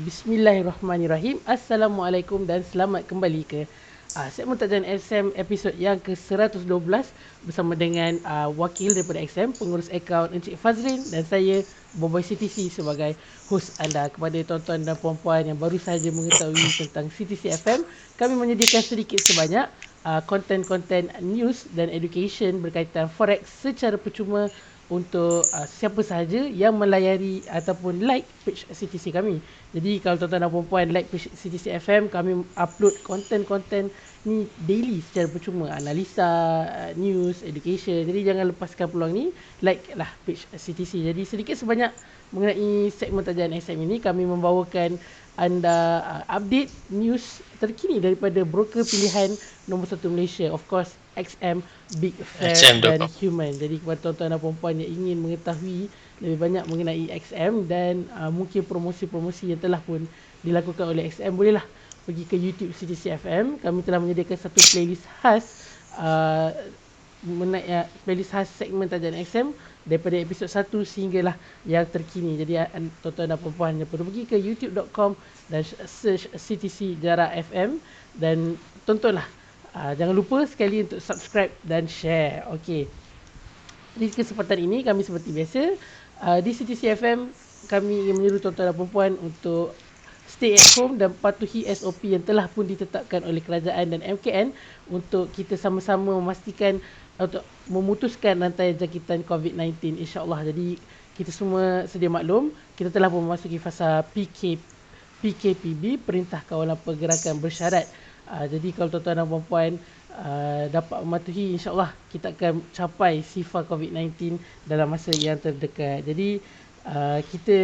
Bismillahirrahmanirrahim. Assalamualaikum dan selamat kembali ke segmen Tajan XM episod yang ke-112 bersama dengan wakil daripada XM, pengurus akaun Encik Fazrin, dan saya Boboy CTC sebagai hos anda. Kepada tuan-tuan dan puan-puan yang baru sahaja mengetahui tentang CTC FM, kami menyediakan sedikit sebanyak konten-konten news dan education berkaitan forex secara percuma untuk siapa sahaja yang melayari ataupun like page CTC kami. Jadi kalau tuan-tuan dan puan-puan like page CTC FM, kami upload konten-konten ni daily secara percuma, analisa, news, education. Jadi jangan lepaskan peluang ni, like lah page CTC. Jadi sedikit sebanyak mengenai segmen Tajan SM ini, kami membawakan anda update news terkini daripada broker pilihan nombor 1 Malaysia, of course XM, Big, Fair dan Human. Jadi kepada tuan-tuan dan puan-puan yang ingin mengetahui lebih banyak mengenai XM dan mungkin promosi-promosi yang telah pun dilakukan oleh XM, bolehlah pergi ke YouTube CTC FM. Kami telah menyediakan satu playlist khas playlist khas segmen Tajan XM daripada episod 1 sehinggalah yang terkini. Jadi tuan-tuan dan puan-puan hanya perlu pergi ke youtube.com dan search CTC Jara FM dan tontonlah. Jangan lupa sekali untuk subscribe dan share. Okey. Di kesempatan ini kami seperti biasa di CTC FM kami ingin menyeru tuan-tuan dan puan-puan untuk stay at home dan patuhi SOP yang telah pun ditetapkan oleh kerajaan dan MKN untuk kita sama-sama memastikan untuk memutuskan rantai jangkitan COVID-19, insya-Allah. Jadi kita semua sedia maklum, kita telah pun memasuki fasa PKPB, Perintah Kawalan Pergerakan Bersyarat. Jadi kalau tuan-tuan dan puan-puan dapat mematuhi, insya-Allah kita akan capai sifar COVID-19 dalam masa yang terdekat. Jadi kita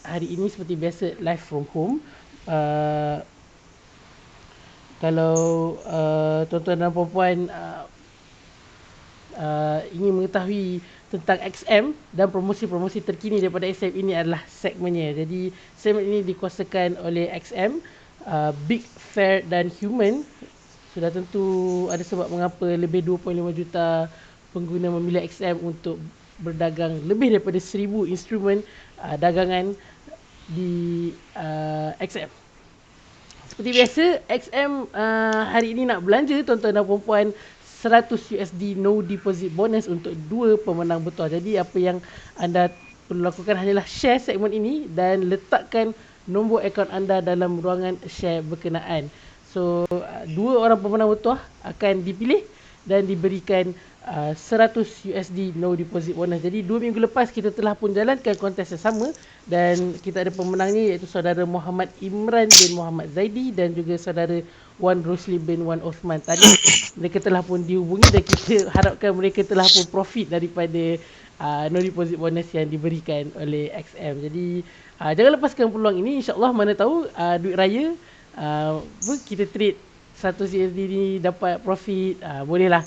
hari ini seperti biasa live from home. Kalau tuan-tuan dan puan-puan ingin mengetahui tentang XM dan promosi-promosi terkini daripada XM, ini adalah segmennya. Jadi segmen ini dikuasakan oleh XM, Big, Fair dan Human. Sudah tentu ada sebab mengapa lebih 2.5 juta pengguna memilih XM untuk berdagang lebih daripada 1,000 instrumen dagangan di XM. Seperti biasa, XM hari ini nak belanja tuan-tuan dan puan-puan $100 no deposit bonus untuk 2 pemenang bertuah. Jadi apa yang anda perlu lakukan hanyalah share segmen ini dan letakkan nombor akaun anda dalam ruangan share berkenaan. So 2 orang pemenang bertuah akan dipilih dan diberikan $100 no deposit bonus. Jadi 2 minggu lepas kita telah pun jalankan kontes yang sama dan kita ada pemenangnya iaitu saudara Muhammad Imran bin Muhammad Zaidi dan juga saudara Wan Rosli bin Wan Osman. Tadi mereka telah pun dihubungi dan kita harapkan mereka telah pun profit daripada no deposit bonus yang diberikan oleh XM. Jadi jangan lepaskan peluang ini, insya-Allah. Mana tahu duit raya kita trade $100 ni dapat profit, bolehlah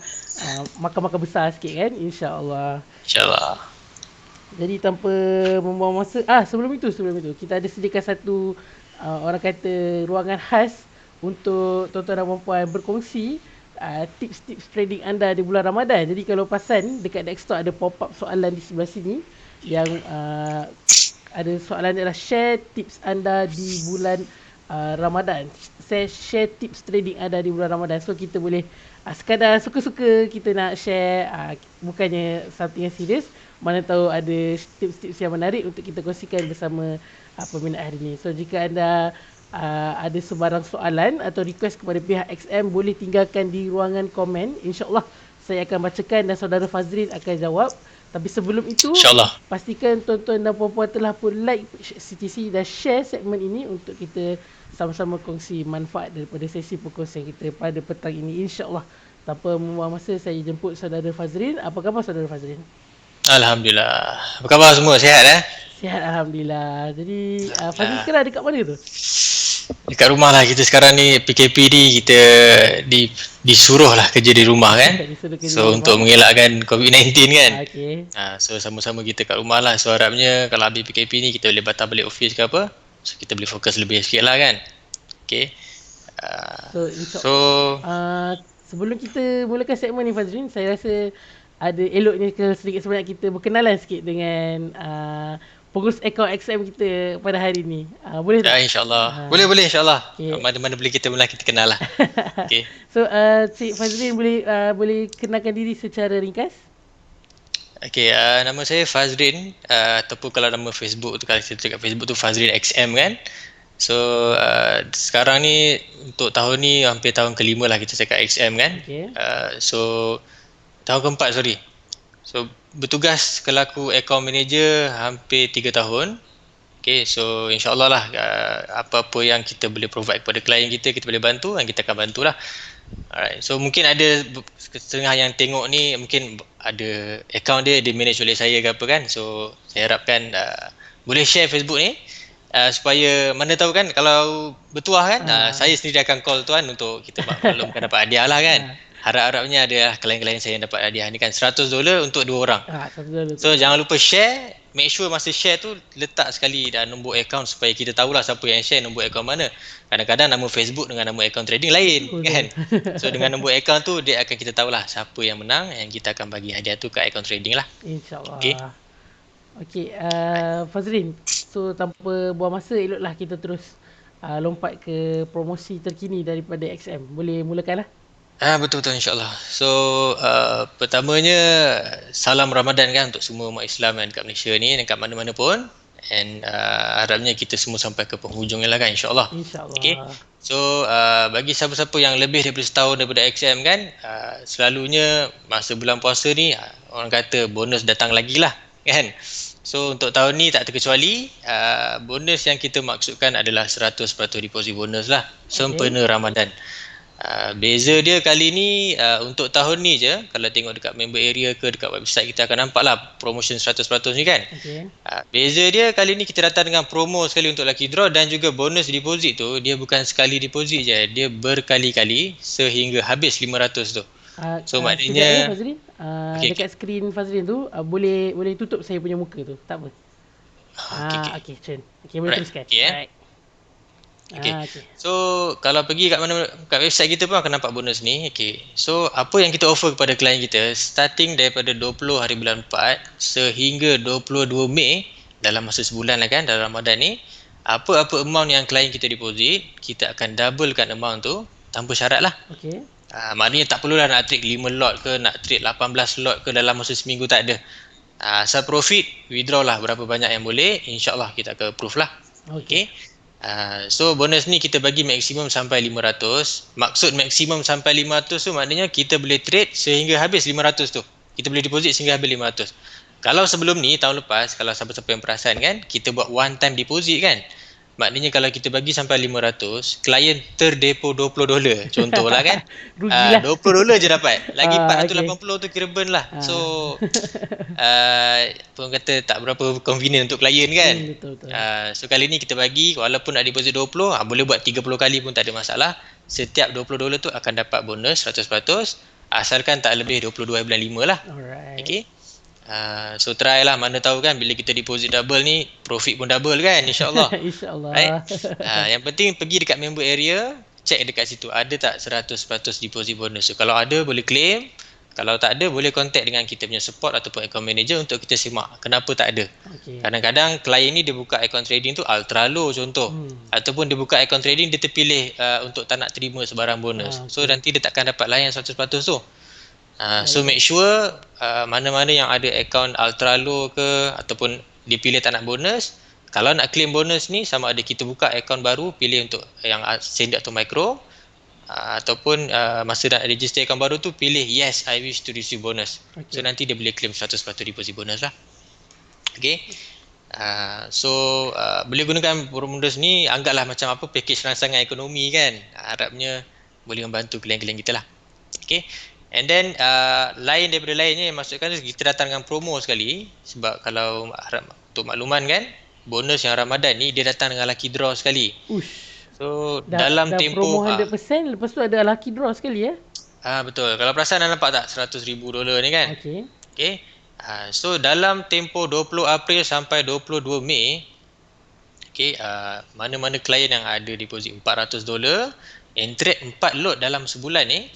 makan-makan besar sikit kan, insya-Allah. InsyaAllah. Jadi tanpa membuang masa, sebelum itu kita ada sediakan satu orang kata ruangan khas untuk tuan-tuan dan puan-puan berkongsi tips-tips trading anda di bulan Ramadan. Jadi kalau perasan dekat desktop ada pop-up soalan di sebelah sini yang ada soalan adalah share tips anda di bulan Ramadan. Saya share tips trading anda di bulan Ramadan. So kita boleh sekadar suka-suka kita nak share, bukannya something yang serius. Mana tahu ada tips-tips yang menarik untuk kita kongsikan bersama peminat hari ini. So jika anda ada sebarang soalan atau request kepada pihak XM, boleh tinggalkan di ruangan komen. InsyaAllah saya akan bacakan dan saudara Fazrin akan jawab. Tapi sebelum itu, pastikan tuan-tuan dan puan-puan telah pun like CTC dan share segmen ini untuk kita sama-sama kongsi manfaat daripada sesi perkongsian kita pada petang ini, insyaAllah. Tanpa membuang masa, saya jemput saudara Fazrin. Apa khabar saudara Fazrin? Alhamdulillah. Apa khabar semua? Sihat Sihat, Alhamdulillah. Jadi Fazrin sekarang ada kat mana tu? Dekat rumah lah kita sekarang ni. PKP ni kita disuruh lah kerja di rumah kan. So untuk mengelakkan COVID-19 kan. Okay. So sama-sama kita kat rumah lah. So harapnya kalau habis PKP ni kita boleh batal balik office ke apa, so kita boleh fokus lebih sikit lah kan. Okay. Sebelum kita mulakan segmen ni Fazrin, saya rasa ada eloknya ke sedikit sebanyak kita berkenalan sikit dengan pengurus akaun XM kita pada hari ni. Boleh tak? Ya, insyaAllah. Boleh insyaAllah. Okay. Mana-mana boleh kita kenal lah. Okay. So, Cik Fazrin boleh kenalkan diri secara ringkas? Okay, nama saya Fazrin. Ataupun kalau nama Facebook tu, kalau kita dekat Facebook tu Fazrin XM kan. So, sekarang ni untuk tahun ni hampir tahun kelima lah kita cakap XM kan. Okay. So, tahun keempat sorry. So, bertugas selaku account manager hampir 3 tahun. Okay, so insyaAllah lah apa-apa yang kita boleh provide kepada klien kita boleh bantu dan kita akan bantulah. Alright, so mungkin ada setengah yang tengok ni mungkin ada account dia manage oleh saya ke apa kan. So, saya harapkan boleh share Facebook ni. Supaya mana tahu kan kalau bertuah kan saya sendiri akan call tuan untuk kita maklumkan dapat hadiah lah kan. Harap-harapnya ada klien-klien saya yang dapat hadiah ni kan $100 untuk 2 orang. $100. So jangan lupa share, make sure masa share tu letak sekali dan nombor account supaya kita tahulah siapa yang share nombor account mana. Kadang-kadang nama Facebook dengan nama account trading lain kan. So dengan nombor account tu dia akan kita tahulah siapa yang menang yang kita akan bagi hadiah tu ke account trading lah. InsyaAllah. Okay. Fazrin, so tanpa buang masa eloklah kita terus lompat ke promosi terkini daripada XM. Boleh mulakan lah? Betul-betul insyaAllah. So pertamanya salam Ramadan kan untuk semua umat Islam yang dekat Malaysia ni dan kat mana-mana pun. And harapnya kita semua sampai ke penghujungnya lah kan insyaAllah. InsyaAllah. Okay. So bagi siapa-siapa yang lebih daripada setahun daripada XM kan, selalunya masa bulan puasa ni orang kata bonus datang lagi lah kan. So untuk tahun ni tak terkecuali, bonus yang kita maksudkan adalah 100% deposit bonus lah sempena Ramadan. Beza dia kali ni untuk tahun ni je, kalau tengok dekat member area ke dekat website kita akan nampak lah promotion 100% ni kan. Beza dia kali ni kita datang dengan promo sekali untuk lucky draw dan juga bonus deposit tu dia bukan sekali deposit je, dia berkali-kali sehingga habis 500 tu. So maknanya Fazrin, dekat skrin Fazrin tu boleh tutup saya punya muka tu, tak apa. Okay, Chen. Okay, boleh teruskan. Okay. So kalau pergi kat mana kat website kita pun akan nampak bonus ni. Okay. So apa yang kita offer kepada klien kita starting daripada 20 hari bulan 4 sehingga 22 Mei dalam masa sebulan lah kan dalam Ramadan ni, apa-apa amount yang klien kita deposit, kita akan doublekan amount tu tanpa syarat lah. Okay. Maknanya tak perlulah nak trade 5 lot ke, nak trade 18 lot ke dalam masa seminggu, tak ada. Asal profit, withdraw lah berapa banyak yang boleh, insyaAllah kita akan approve lah. Okay. So bonus ni kita bagi maksimum sampai 500. Maksud maksimum sampai 500 tu maknanya kita boleh trade sehingga habis 500 tu. Kita boleh deposit sehingga habis 500. Kalau sebelum ni tahun lepas, kalau siapa-siapa yang perasan kan, kita buat one time deposit kan. Maknanya kalau kita bagi sampai 500, klien terdepo $20. Contohlah kan. $20 je dapat. Lagi 480 tu kira burn lah. So pun kata tak berapa convenient untuk klien kan. Betul. So kali ni kita bagi walaupun nak deposit 20, boleh buat 30 kali pun tak ada masalah. Setiap $20 tu akan dapat bonus 100%, asalkan tak lebih 22.5 lah. Alright. Okay. So try lah, mana tahu kan bila kita deposit double ni profit pun double kan, insyaAllah. InsyaAllah. Right? Yang penting pergi dekat member area, check dekat situ ada tak 100% deposit bonus. So kalau ada boleh claim, kalau tak ada boleh contact dengan kita punya support ataupun account manager untuk kita simak kenapa tak ada. Kadang-kadang klien ni dia buka account trading tu ultra low contoh, ataupun dia buka account trading dia terpilih untuk tak nak terima sebarang bonus. So nanti dia takkan dapat layan 100% tu. So make sure mana-mana yang ada account ultra low ke ataupun dipilih tak nak bonus, kalau nak claim bonus ni sama ada kita buka account baru pilih untuk yang standard atau micro, ataupun masa nak register account baru tu pilih yes I wish to receive bonus. So nanti dia boleh claim 100% deposit bonus lah. Okay. Boleh gunakan bonus ni, anggaplah macam apa package rangsangan ekonomi kan. Harapnya boleh membantu klien-klien kita lah. Okay. And then lain daripada lainnya yang maksudkan kita datang dengan promo sekali. Sebab kalau untuk makluman kan, bonus yang Ramadan ni dia datang dengan lucky draw sekali. So dalam tempoh promo 100%, lepas tu ada lucky draw sekali ya. Betul. Kalau perasan anda nampak tak $100,000 ni kan. Okay. So dalam tempoh 20 April sampai 22 Mei, okay, mana-mana klien yang ada deposit $400 and trade 4 lot dalam sebulan ni,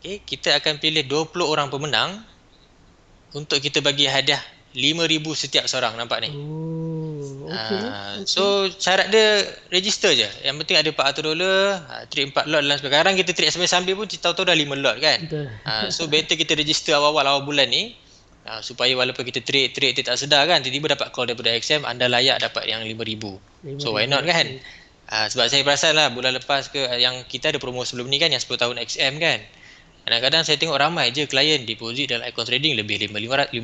okay, kita akan pilih 20 orang pemenang untuk kita bagi hadiah 5,000 setiap seorang. Nampak ni? okey. So syarat dia register je. Yang penting ada $400, trade 4 lot dalam sekarang kita trade sambil-sambil pun tahu-tahu dah 5 lot kan. Betul. So better kita register awal bulan ni. Supaya walaupun kita trade tak sedar kan, tiba-tiba dapat call daripada XM, anda layak dapat yang 5,000. So why not kan? Sebab saya perasan lah bulan lepas ke yang kita ada promo sebelum ni kan, yang 10 tahun XM kan. Kadang-kadang saya tengok ramai je klien deposit dalam account trading lebih 500.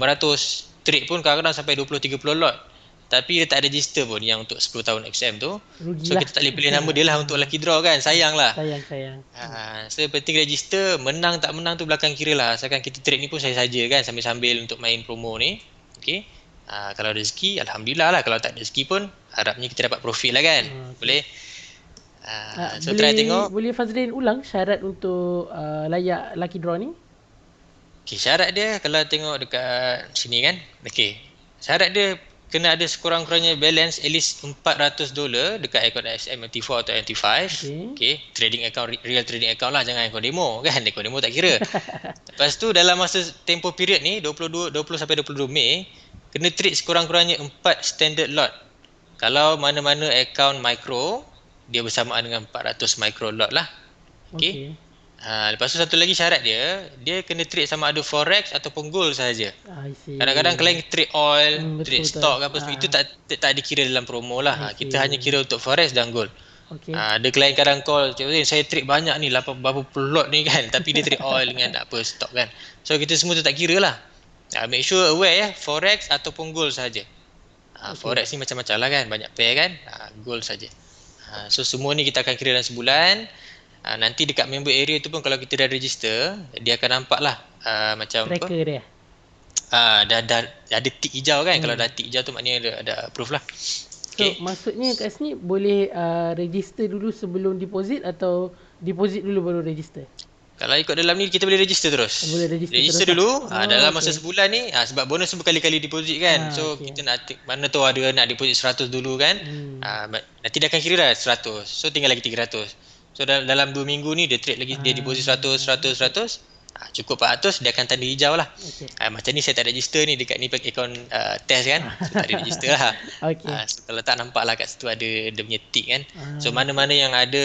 Trade pun kadang-kadang sampai 20-30 lot. Tapi dia tak ada register pun yang untuk 10 tahun XM tu. So Rugilah. kita tak boleh pilih nama dia lah untuk lucky draw kan. Sayang lah. Sayang. So penting register. Menang tak menang tu belakang kira lah. Asalkan kita trade ni pun saya saja kan, sambil-sambil untuk main promo ni. Okay. Kalau rezeki Alhamdulillah lah. Kalau tak ada rezeki pun harapnya kita dapat profit lah kan. Boleh. So try tengok. Boleh Fazlin ulang syarat untuk layak lucky draw ni? Okay, syarat dia kalau tengok dekat sini kan. Okay. Syarat dia kena ada sekurang-kurangnya balance at least $400 dekat akaun MT4 atau MT5. Okay. Trading account, real trading account lah, jangan akaun demo kan. Akaun demo tak kira. Lepas tu dalam masa tempoh period ni 20 sampai 22 Mei kena trade sekurang-kurangnya 4 standard lot. Kalau mana-mana akaun micro dia bersamaan dengan 400 micro lot lah. Okay. Lepas tu satu lagi syarat dia kena trade sama ada forex ataupun gold sahaja. Kadang-kadang klien trade oil, trade stock apa semua itu tak dikira dalam promo lah. Kita hanya kira untuk forex dan gold. Ada klien kadang call, saya trade banyak ni, berapa puluh lot ni kan, tapi dia trade oil dengan apa stock kan. So kita semua tu tak kira lah. Make sure aware forex ataupun gold sahaja. Forex ni macam-macam lah kan, banyak pair kan. Gold saja. So semua ni kita akan kira dalam sebulan. Nanti dekat member area tu pun kalau kita dah register, dia akan nampak lah macam tracker apa? Dia. Dah ada tick hijau kan. Kalau dah tick hijau tu maknanya ada approve lah. So maksudnya kat sini boleh register dulu sebelum deposit atau deposit dulu baru register? Kalau ikut dalam ni kita boleh register terus. Boleh register terus dulu dalam masa sebulan ni sebab bonus tu berkali-kali deposit kan. So kita nak mana tahu ada nak deposit 100 dulu kan. Nanti dia akan kira dah 100. So tinggal lagi 300. So dalam 2 minggu ni dia trade lagi, dia deposit 100. Cukup 400 dia akan tanda hijau lah. Macam ni saya tak register ni dekat ni akaun test kan. So tak ada register lah. So kalau tak nampak lah kat situ ada dia punya tick kan. So mana-mana yang ada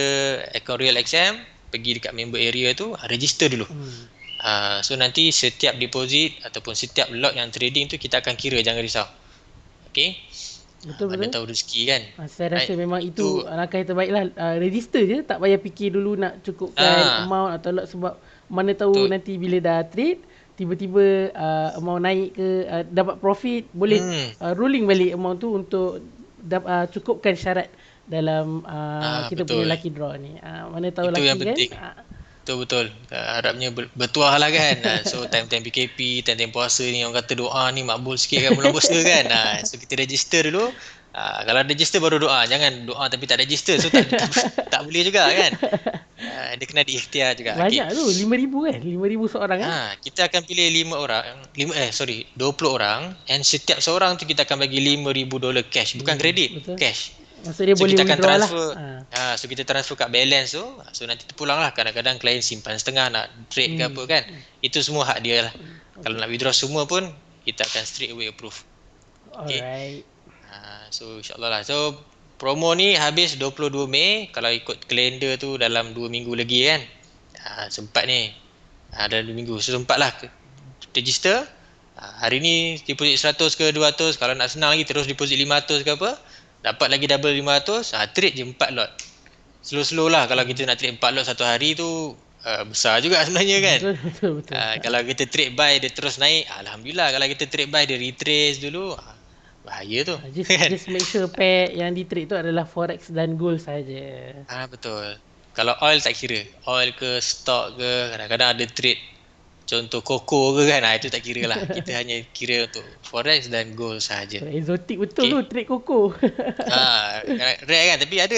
akaun Real XM, pergi dekat member area tu register dulu. So nanti setiap deposit ataupun setiap lot yang trading tu kita akan kira, jangan risau. Okay. Betul. Mana tahu rezeki kan. Saya rasa memang itu langkah yang terbaik lah. Register je, tak payah fikir dulu nak cukupkan amount atau lot, sebab mana tahu nanti bila dah trade tiba-tiba amount naik ke dapat profit, boleh rolling balik amount tu untuk cukupkan syarat dalam kita punya lucky draw ni. Mana tahu itu lucky yang penting. Kan. Betul. Harapnya bertuah lah kan. So time-time PKP, time-time puasa ni orang kata doa ni makbul sikit kan, bulan puasa kan. So kita register dulu. Kalau register baru doa. Jangan doa tapi tak register. So tak boleh juga kan. Dia kena diikhtiar juga. Banyak tu, 5,000 kan? 5,000 seorang kan? Kita akan pilih 20 orang. And setiap seorang tu kita akan bagi $5,000 cash. Bukan kredit, cash. Maksud dia boleh kita akan transfer lah. So kita transfer kat balance tu. So nanti terpulang lah. Kadang-kadang klien simpan setengah nak trade ke apa kan. Itu semua hak dia lah. Kalau nak withdraw semua pun kita akan straight away approve. Alright. So insyaAllah lah. So promo ni habis 22 Mei. Kalau ikut kalender tu dalam 2 minggu lagi kan. Sempat ni dalam 2 minggu. So sempat lah register. Hari ni deposit 100 ke 200. Kalau nak senang lagi terus deposit 500 ke apa, dapat lagi double 500. Trade je 4 lot. Slow-slow lah. Kalau kita nak trade 4 lot satu hari tu besar juga sebenarnya kan. Betul. Kalau kita trade buy dia terus naik, Alhamdulillah. Kalau kita trade buy dia retrace dulu, bahaya tu. Just make sure pair yang di trade tu adalah forex dan gold saja. Betul. Kalau oil tak kira. Oil ke stock ke, kadang-kadang ada trade contoh koko ke kan, itu tak kira lah. Kita hanya kira untuk forex dan gold sahaja. Exotic betul tu trade koko. Rare kan, tapi ada.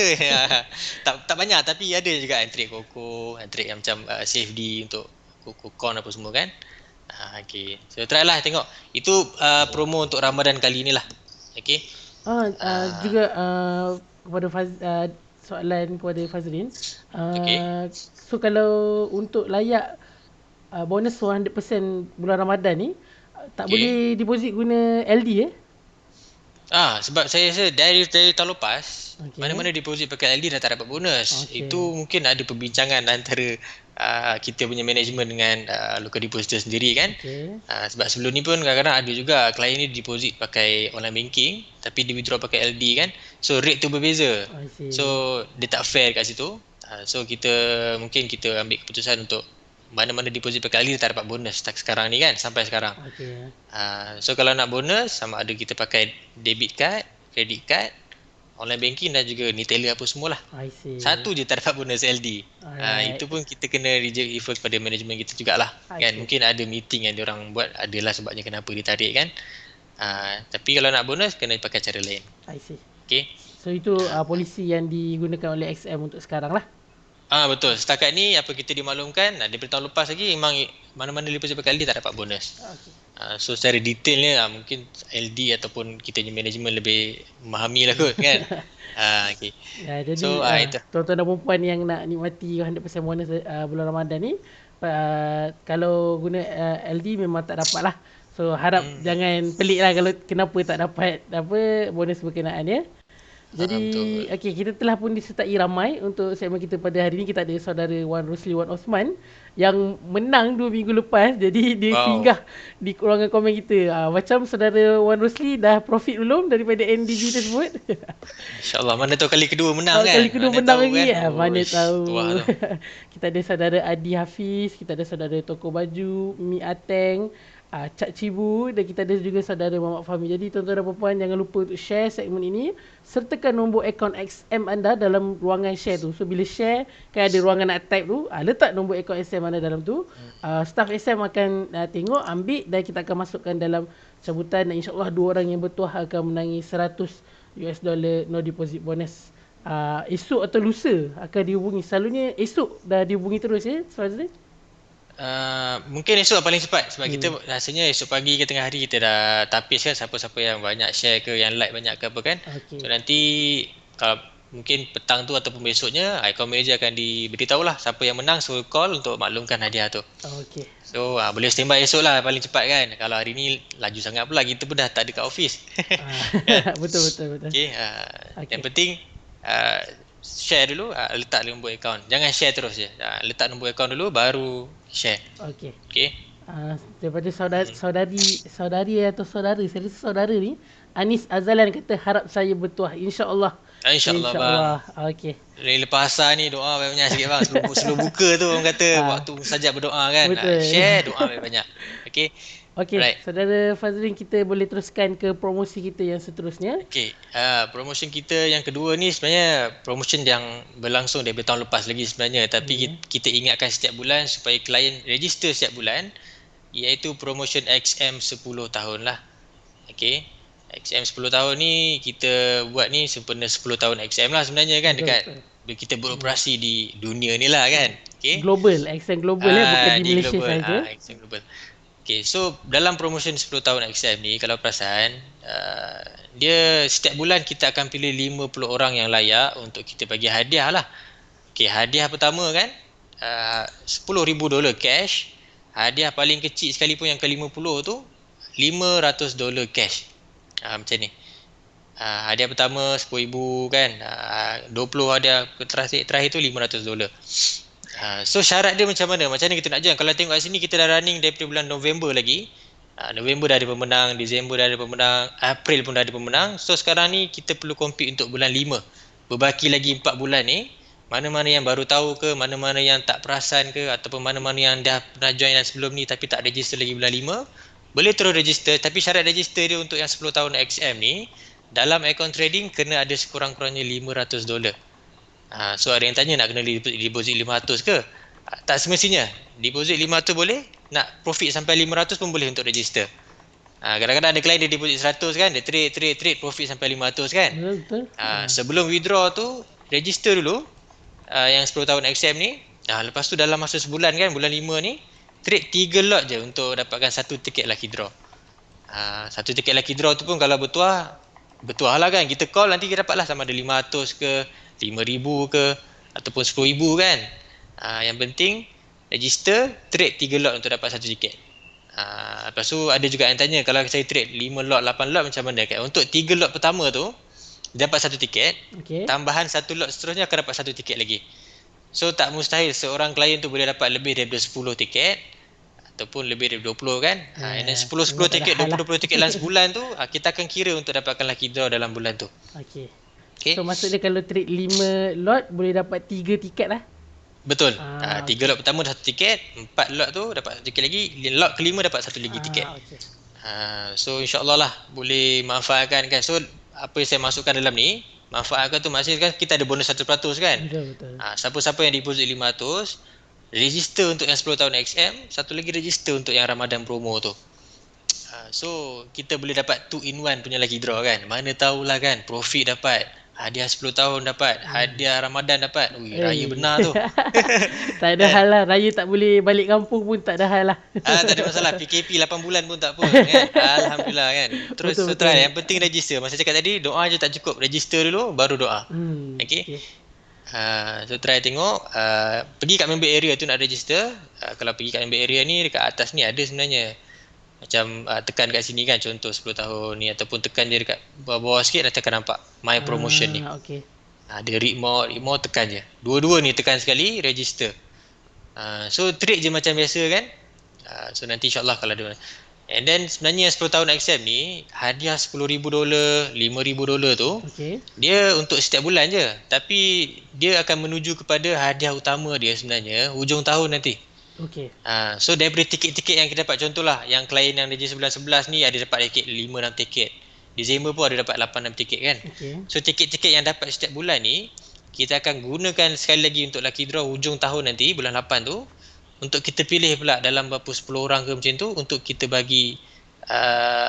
tak banyak tapi ada juga yang trade koko, trade yang macam CFD untuk koko corn apa semua kan. Okay. So try lah tengok. Itu promo untuk Ramadan kali ni lah. Okay. Juga kepada soalan kepada Fazlin. So kalau untuk layak bonus 100% bulan Ramadan ni, tak boleh deposit guna LD Sebab saya rasa dari tahun lepas, Okey. mana-mana deposit pakai LD dah tak dapat bonus. Okey. Itu mungkin ada perbincangan antara kita punya management dengan local depositor sendiri kan. Okey. Sebab sebelum ni pun kadang-kadang ada juga klien ni deposit pakai online banking tapi dia withdraw pakai LD kan. So rate tu berbeza. I see. So dia tak fair kat situ. So mungkin kita ambil keputusan untuk mana-mana deposit pakai LD tak dapat bonus sekarang ni kan, sampai sekarang. Okey. So kalau nak bonus, sama ada kita pakai debit card, credit card, online banking dan juga Nitella apa semualah. I see. Satu je tak dapat bonus LD. Alright. Itu pun kita kena refer kepada management kita jugalah. Kan Okay. mungkin ada meeting yang diorang buat, adalah sebabnya kenapa ditarik kan. Tapi kalau nak bonus kena pakai cara lain. I see. Okay. So itu polisi yang digunakan oleh XM untuk sekarang lah. Betul. Setakat ni apa kita dimaklumkan, daripada tahun lepas lagi memang mana-mana deposit pakai LD tak dapat bonus. Okay. So secara detailnya mungkin LD ataupun kita punya management lebih memahami lah kot kan. Okay. Ya, jadi So, itu. tuan-tuan dan perempuan yang nak nikmati 100% bonus bulan Ramadan ni, kalau guna LD memang tak dapat lah. So harap jangan pelik lah kalau kenapa tak dapat bonus berkenaan ya. Jadi okey, kita telah pun disertai ramai untuk segmen kita pada hari ini. Kita ada saudara Wan Rosli Wan Osman yang menang 2 minggu lepas. Jadi dia singgah di ruangan komen kita. Macam saudara Wan Rosli dah profit belum daripada NDG tersebut? InsyaAllah, mana tahu kali kedua menang kan. Kali kedua mana menang tahu lagi kan? mana tahu. Kita ada saudara Adi Hafiz, kita ada saudara Toko Baju, Mi Ateng, Cak Cibu, dan kita ada juga saudara Muhammad Fahmi. Jadi tuan-tuan dan puan jangan lupa untuk share segmen ini, sertakan nombor akaun XM anda dalam ruangan share tu. So bila share kan ada ruangan nak type tu, letak nombor akaun XM anda dalam tu. Staff XM akan tengok, ambil dan kita akan masukkan dalam cabutan, dan insya-Allah 2 orang yang bertuah akan menangi $100 no deposit bonus. Esok atau lusa akan dihubungi. Selalunya esok dah dihubungi terus ya, Fazli? Mungkin esok paling cepat sebab kita rasanya esok pagi ke tengah hari kita dah tapis kan siapa-siapa yang banyak share ke, yang like banyak ke apa kan. So nanti kalau mungkin petang tu ataupun besoknya Icon Manager akan diberitahu lah siapa yang menang, so call untuk maklumkan hadiah tu. Okay. So boleh standby esok lah paling cepat kan. Kalau hari ni laju sangat pula, kita pun dah tak ada kat office. Betul. Okay. Yang penting share dulu, letak nombor akaun. Jangan share terus je. Letak nombor akaun dulu baru share. Okay. Daripada saudari atau saudara, saya rasa saudara ni Anis Azalan kata harap saya bertuah, insya-Allah. InsyaAllah bang. Okay. Lepas asar ni doa banyak sikit bang. Sebelum buka tu orang kata waktu sajak berdoa kan. Share doa banyak. Okay. Okey, right. Saudara Fazlin, kita boleh teruskan ke promosi kita yang seterusnya. Okey, promotion kita yang kedua ni sebenarnya promotion yang berlangsung daripada tahun lepas lagi sebenarnya, tapi kita ingatkan setiap bulan supaya klien register setiap bulan, iaitu promotion XM 10 tahun lah. Okey, XM 10 tahun ni kita buat ni sempena 10 tahun XM lah sebenarnya kan, dekat kita beroperasi di dunia ni lah kan. Okey. Global, XM global bukan di Malaysia saja. XM global. Okay, so dalam promotion 10 tahun XM ni, kalau perasan, dia setiap bulan kita akan pilih 50 orang yang layak untuk kita bagi hadiah lah. Okay, hadiah pertama kan, $10,000 cash. Hadiah paling kecil sekalipun yang ke-50 tu, $500 cash. Macam ni. Hadiah pertama $10,000 kan, 20 hadiah terakhir tu $500. So syarat dia macam mana? Macam mana kita nak join? Kalau tengok kat sini kita dah running daripada bulan November lagi. November dah ada pemenang, Disember dah ada pemenang, April pun dah ada pemenang. So sekarang ni kita perlu compete untuk bulan 5. Berbaki lagi 4 bulan ni. Mana-mana yang baru tahu ke, mana-mana yang tak perasan ke, ataupun mana-mana yang dah pernah join sebelum ni tapi tak register lagi bulan 5, boleh terus register. Tapi syarat register dia untuk yang 10 tahun XM ni, dalam account trading kena ada sekurang-kurangnya $500. So ada yang tanya nak kena deposit 500 ke? Tak semestinya. Deposit 500 boleh, nak profit sampai 500 pun boleh untuk register. Kadang-kadang ada klien dia deposit 100 kan, dia trade profit sampai 500 kan. Betul. Sebelum withdraw tu, register dulu yang 10 tahun XM ni. Lepas tu dalam masa sebulan kan, bulan 5 ni, trade 3 lot je untuk dapatkan satu tiket lucky draw. Satu tiket lucky draw tu pun kalau bertuah lah kan. Kita call nanti kita dapatlah sama ada 500 ke, 5,000 ke, ataupun 10,000 kan. Yang penting register, trade 3 lot untuk dapat satu tiket. Lepas tu ada juga yang tanya kalau saya trade 5 lot 8 lot macam mana kan. Untuk 3 lot pertama tu dapat 1 tiket, Okey. tambahan 1 lot seterusnya akan dapat 1 tiket lagi. So tak mustahil seorang klien tu boleh dapat lebih daripada 10 tiket ataupun lebih daripada 20 kan. And then 10 Memang tak ada tiket, hal 20 lah. 20 tiket dalam sebulan tu, kita akan kira untuk dapatkan lucky draw dalam bulan tu. Okey. Okey. So maksudnya kalau trade 5 lot boleh dapat 3 tiket lah. Betul. 3 okey. lot pertama 1 tiket, 4 lot tu dapat 1 tiket lagi, lot kelima dapat 1 lagi tiket. Okey. So insya-Allah lah boleh manfaatkan kan. So apa yang saya masukkan dalam ni, manfaatkan tu maksudnya kan kita ada bonus 100% kan. Betul. Siapa-siapa yang deposit 500, register untuk yang 10 tahun XM, satu lagi register untuk yang Ramadan promo tu. So kita boleh dapat 2 in 1 punya lucky draw kan. Mana tahulah kan, profit dapat, hadiah 10 tahun dapat, hadiah Ramadan dapat. Ui, raya benar tu. Tak ada hal lah. Raya tak boleh balik kampung pun tak ada hal lah. Tak ada masalah. PKP 8 bulan pun tak apa kan. Alhamdulillah kan. Terus Betul. try. Yang penting register. Masa cakap tadi, doa je tak cukup. Register dulu baru doa. Okay. So try tengok. Pergi kat member area tu nak register. Kalau pergi kat member area ni, dekat atas ni ada sebenarnya. Macam tekan kat sini kan, contoh 10 tahun ni, ataupun tekan je dekat bawah sikit nanti akan nampak my promotion ni. Okay. Ada read more tekan je. Dua-dua ni tekan sekali, register. So trade je macam biasa kan. So nanti insyaAllah kalau ada. And then sebenarnya 10 tahun XM ni, hadiah $10,000, $5,000 tu, dia untuk setiap bulan je. Tapi dia akan menuju kepada hadiah utama dia sebenarnya hujung tahun nanti. Okay. So daripada tiket-tiket yang kita dapat, contohlah yang klien yang register bulan 11 ni ada dapat tiket 5-6 tiket. Disember pun ada dapat 8-6 tiket kan. So tiket-tiket yang dapat setiap bulan ni kita akan gunakan sekali lagi untuk lucky draw hujung tahun nanti bulan 8 tu, untuk kita pilih pula dalam berapa 10 orang ke macam tu, untuk kita bagi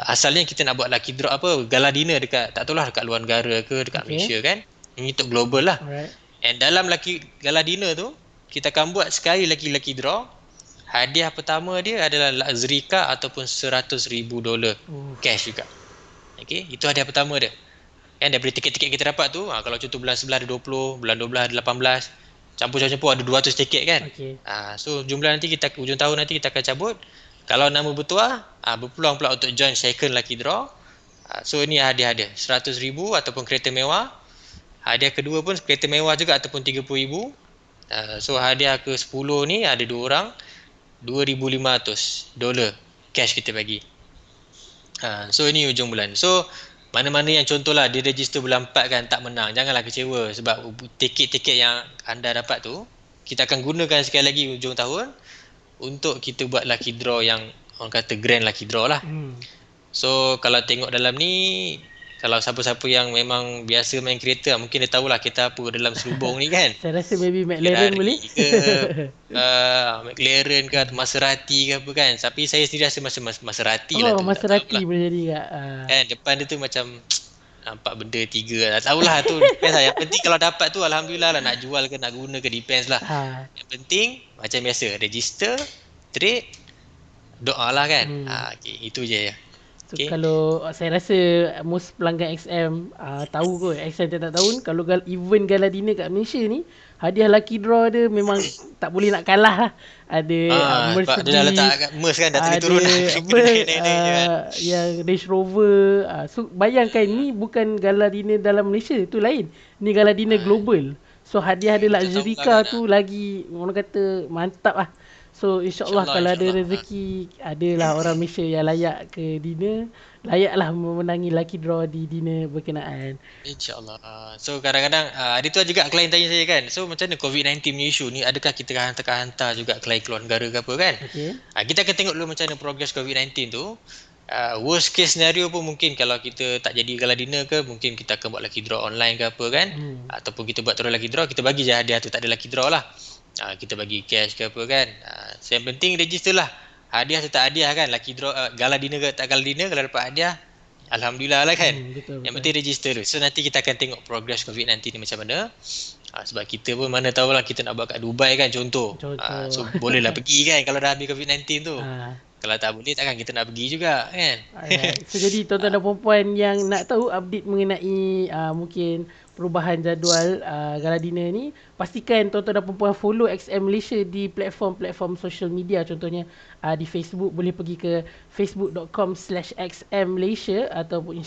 asalnya kita nak buat lucky draw apa, gala dinner dekat, tak tahulah dekat luar negara ke dekat Malaysia kan. Ini untuk global lah. And dalam gala dinner tu kita akan buat sekali lagi lucky draw. Hadiah pertama dia adalah luxury car ataupun $100,000 cash juga. Okay, itu hadiah pertama dia. Kan daripada tiket-tiket kita dapat tu, kalau contoh bulan 11 ada 20, bulan 12 ada 18, campur-campur ada 200 tiket kan. So jumlah nanti kita hujung tahun nanti kita akan cabut. Kalau nama bertuah, berpeluang pula untuk join second lucky draw. So ini hadiah-hadiah $100,000 ataupun kereta mewah. Hadiah kedua pun kereta mewah juga ataupun $30,000. So hadiah ke 10 ni ada 2 orang, $2,500 cash kita bagi. So ini hujung bulan. So mana-mana yang contohlah dia register bulan 4 kan tak menang, janganlah kecewa, sebab tiket-tiket yang anda dapat tu kita akan gunakan sekali lagi hujung tahun untuk kita buat lucky draw yang orang kata grand lucky draw lah. So kalau tengok dalam ni, kalau siapa-siapa yang memang biasa main kereta, mungkin dia tahulah kereta apa dalam selubung ni kan. Saya rasa maybe McLaren boleh ke, McLaren ke, Maserati ke apa kan. Tapi saya sendiri rasa Maserati lah tu. Maserati boleh jadi tak? Depan dia tu macam nampak benda 3 lah. Tak tahulah tu, depends lah. Yang penting kalau dapat tu alhamdulillah lah, nak jual ke nak guna ke depends lah. Yang penting macam biasa, register, trade, doa lah kan. Okay, itu je ya. So, kalau saya rasa most pelanggan XM tahu kot, XM tiap tahun kalau event gala dinner kat Malaysia ni, hadiah lucky draw dia memang tak boleh nak kalah lah. Ada Mercedes, dia dah letak kat MERS kan, dah turun lah yang Range Rover. So bayangkan ni bukan gala dinner dalam Malaysia, tu lain. Ni gala dinner global. So hadiah dia luxury car tu lagi orang kata mantap lah. So insyaAllah kalau ada rezeki, adalah orang Malaysia yang layak ke dinner, layaklah memenangi lucky draw di dinner berkenaan. InsyaAllah. So kadang-kadang ada tu juga klien tanya saya kan, so macam mana COVID-19 punya isu ni, adakah kita hantar juga klien keluar negara ke apa kan. Kita akan tengok dulu macam mana progress COVID-19 tu. Worst case scenario pun mungkin kalau kita tak jadi gala dinner ke, mungkin kita akan buat lucky draw online ke apa kan. Ataupun kita buat terus lucky draw, kita bagi je hadiah tu, tak ada lucky draw lah. Kita bagi cash ke apa kan. Yang penting register lah. Hadiah atau tak hadiah kan, lucky draw, gala dinner ke tak gala dinner, kalau dapat hadiah alhamdulillah lah kan. Betul. Yang penting register dulu. So nanti kita akan tengok progress COVID-19 ni macam mana. Sebab kita pun mana tahulah kita nak buat kat Dubai kan contoh. So bolehlah pergi kan kalau dah habis COVID-19 tu. Kalau tak boleh takkan kita nak pergi juga kan. So jadi tuan-tuan dan puan-puan yang nak tahu update mengenai mungkin perubahan jadual gala dinner ni, pastikan tuan-tuan dan puan follow XM Malaysia di platform-platform social media. Contohnya di Facebook boleh pergi ke facebook.com/xmmalaysia ataupun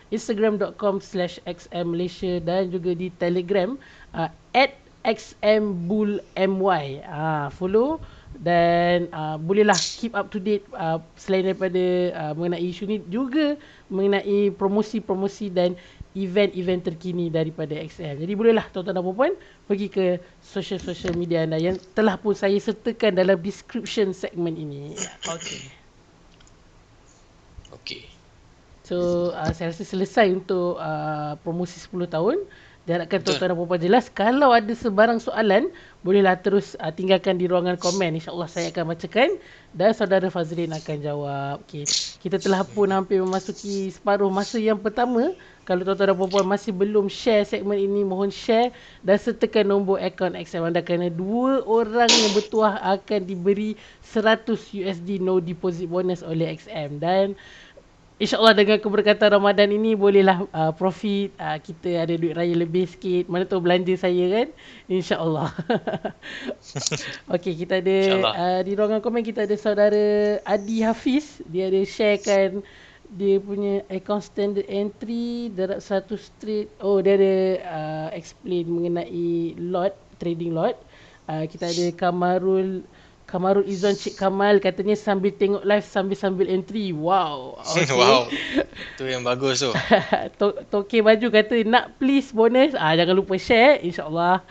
Instagram.com/xmmalaysia dan juga di Telegram @xmbulmy. Follow dan bolehlah keep up to date selain daripada mengenai isu ni, juga mengenai promosi-promosi dan event-event terkini daripada XM. Jadi bolehlah tuan-tuan dan puan pergi ke social media anda yang telah pun saya sertakan dalam description segmen ini. Okey. So saya rasa selesai untuk promosi 10 tahun. Diharapkan tuan-tuan dan puan jelas. Kalau ada sebarang soalan, bolehlah terus tinggalkan di ruangan komen. InsyaAllah saya akan bacakan dan saudara Fazrin akan jawab. Okay. Kita telah pun hampir memasuki separuh masa yang pertama. Kalau tuan-tuan dan puan masih belum share segmen ini, mohon share dan sertakan nombor akaun XM anda kerana 2 orang yang bertuah akan diberi $100 no deposit bonus oleh XM. Dan InsyaAllah dengan keberkatan Ramadan ini bolehlah profit, kita ada duit raya lebih sikit. Mana tahu belanja saya kan. InsyaAllah. Okey, kita ada di ruangan komen kita ada saudara Adi Hafiz. Dia ada sharekan dia punya account standard entry darab 1 straight. Oh, dia ada explain mengenai lot, trading lot. Kita ada Kamarul Izzuan Cik Kamal katanya sambil tengok live sambil entry. Wow. Okay. Wow. Tu yang bagus tu. Toke Baju kata nak please bonus. Jangan lupa share insya-Allah.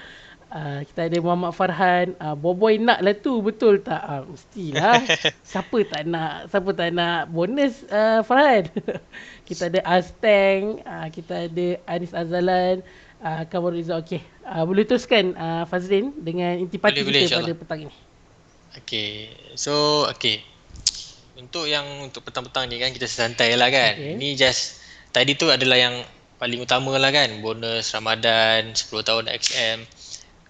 Kita ada Muhammad Farhan. Boboy nak lah tu, betul tak? Mestilah. Siapa tak nak bonus Farhan. Kita ada Azteng, kita ada Anis Azalan, Kamarul Izzuan. Okey. Boleh teruskan Fazrin dengan intipati kita pada petang ini. Okay, so untuk petang-petang ni kan kita santai lah kan. Ini just tadi tu adalah yang paling utama lah kan, bonus Ramadan 10 tahun XM.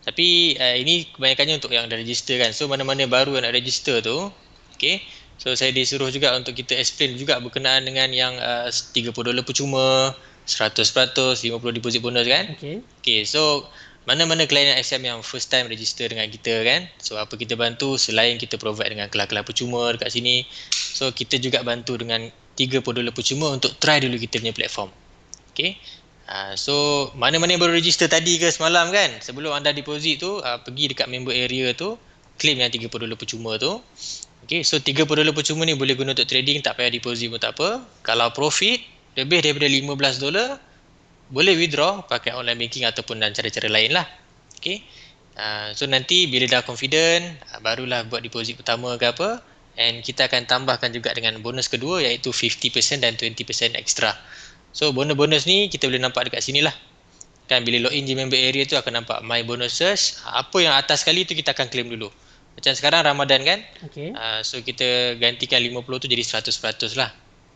Tapi ini kebanyakannya untuk yang dah register kan. So mana-mana baru yang nak register tu, okay. So saya disuruh juga untuk kita explain juga berkenaan dengan yang $30 percuma, 100%, 50 deposit bonus kan. Okay, so mana-mana klien XM yang first time register dengan kita kan. So apa kita bantu selain kita provide dengan kelas-kelas percuma dekat sini. So kita juga bantu dengan $30 percuma untuk try dulu kita punya platform. Okay. So mana-mana yang baru register tadi ke semalam kan, sebelum anda deposit tu pergi dekat member area tu, claim yang $30 percuma tu. Okay, so $30 percuma ni boleh guna untuk trading, tak payah deposit pun tak apa. Kalau profit lebih daripada $15, boleh withdraw pakai online banking ataupun dan cara-cara lain lah. Okay. So nanti bila dah confident, barulah buat deposit pertama ke apa. And kita akan tambahkan juga dengan bonus kedua iaitu 50% dan 20% extra. So bonus-bonus ni kita boleh nampak dekat sini lah. Kan bila login je member area tu akan nampak my bonuses. Apa yang atas sekali tu kita akan claim dulu. Macam sekarang Ramadan kan. So kita gantikan 50 tu jadi 100% lah.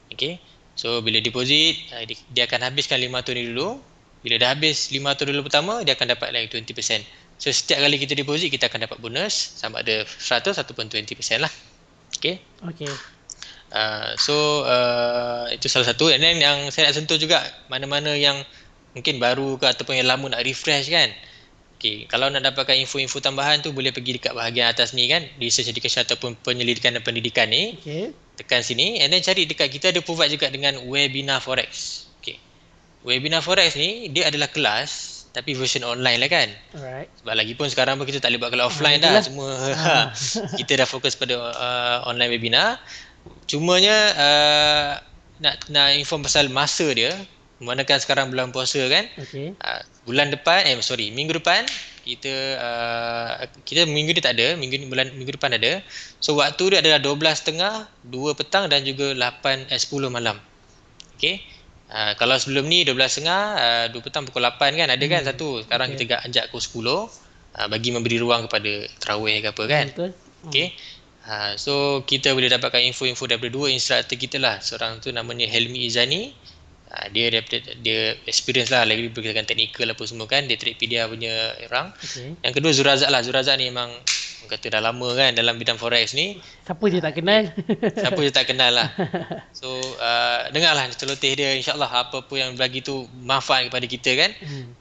Okay. So bila deposit, dia akan habiskan $500 ni dulu. Bila dah habis $500 pertama, dia akan dapat lagi 20%. So setiap kali kita deposit, kita akan dapat bonus sama ada 100 ataupun 20% lah. Okay. So itu salah satu. And then yang saya nak sentuh juga, mana-mana yang mungkin baru ke ataupun yang lama nak refresh kan. Okay, kalau nak dapatkan info-info tambahan tu boleh pergi dekat bahagian atas ni kan, research education ataupun penyelidikan dan pendidikan ni. Tekan sini and then cari dekat kita ada provide juga dengan webinar forex. Okay. Webinar forex ni dia adalah kelas tapi version online lah kan. Sebab lagi pun sekarang pun kita tak boleh buat kelas offline dah. Semua kita dah fokus pada online webinar. Cumanya nak inform pasal masa dia. Manakan sekarang bulan puasa kan. Bulan depan minggu depan kita minggu ni tak ada, minggu depan ada. So waktu dia adalah 12.30, 2 petang dan juga 10 malam. Okey. Kalau sebelum ni 12.30, 2 petang pukul 8 kan ada kan satu. Sekarang kita ajak pukul 10 bagi memberi ruang kepada tarawih ke apa kan. Okey. So kita boleh dapatkan info-info daripada 2 instructor kita lah. Seorang tu namanya Helmi Izani. Dia experience lah lagi berkaitan teknikal apa semua kan, dia Tradepedia punya orang. Yang kedua Zurazak lah. Zurazak ni memang orang kata dah lama kan dalam bidang forex ni. Siapa je tak kenal. Siapa je tak kenal lah. So dengarlah celoteh dia, insyaAllah apa-apa yang bagi tu manfaat kepada kita kan.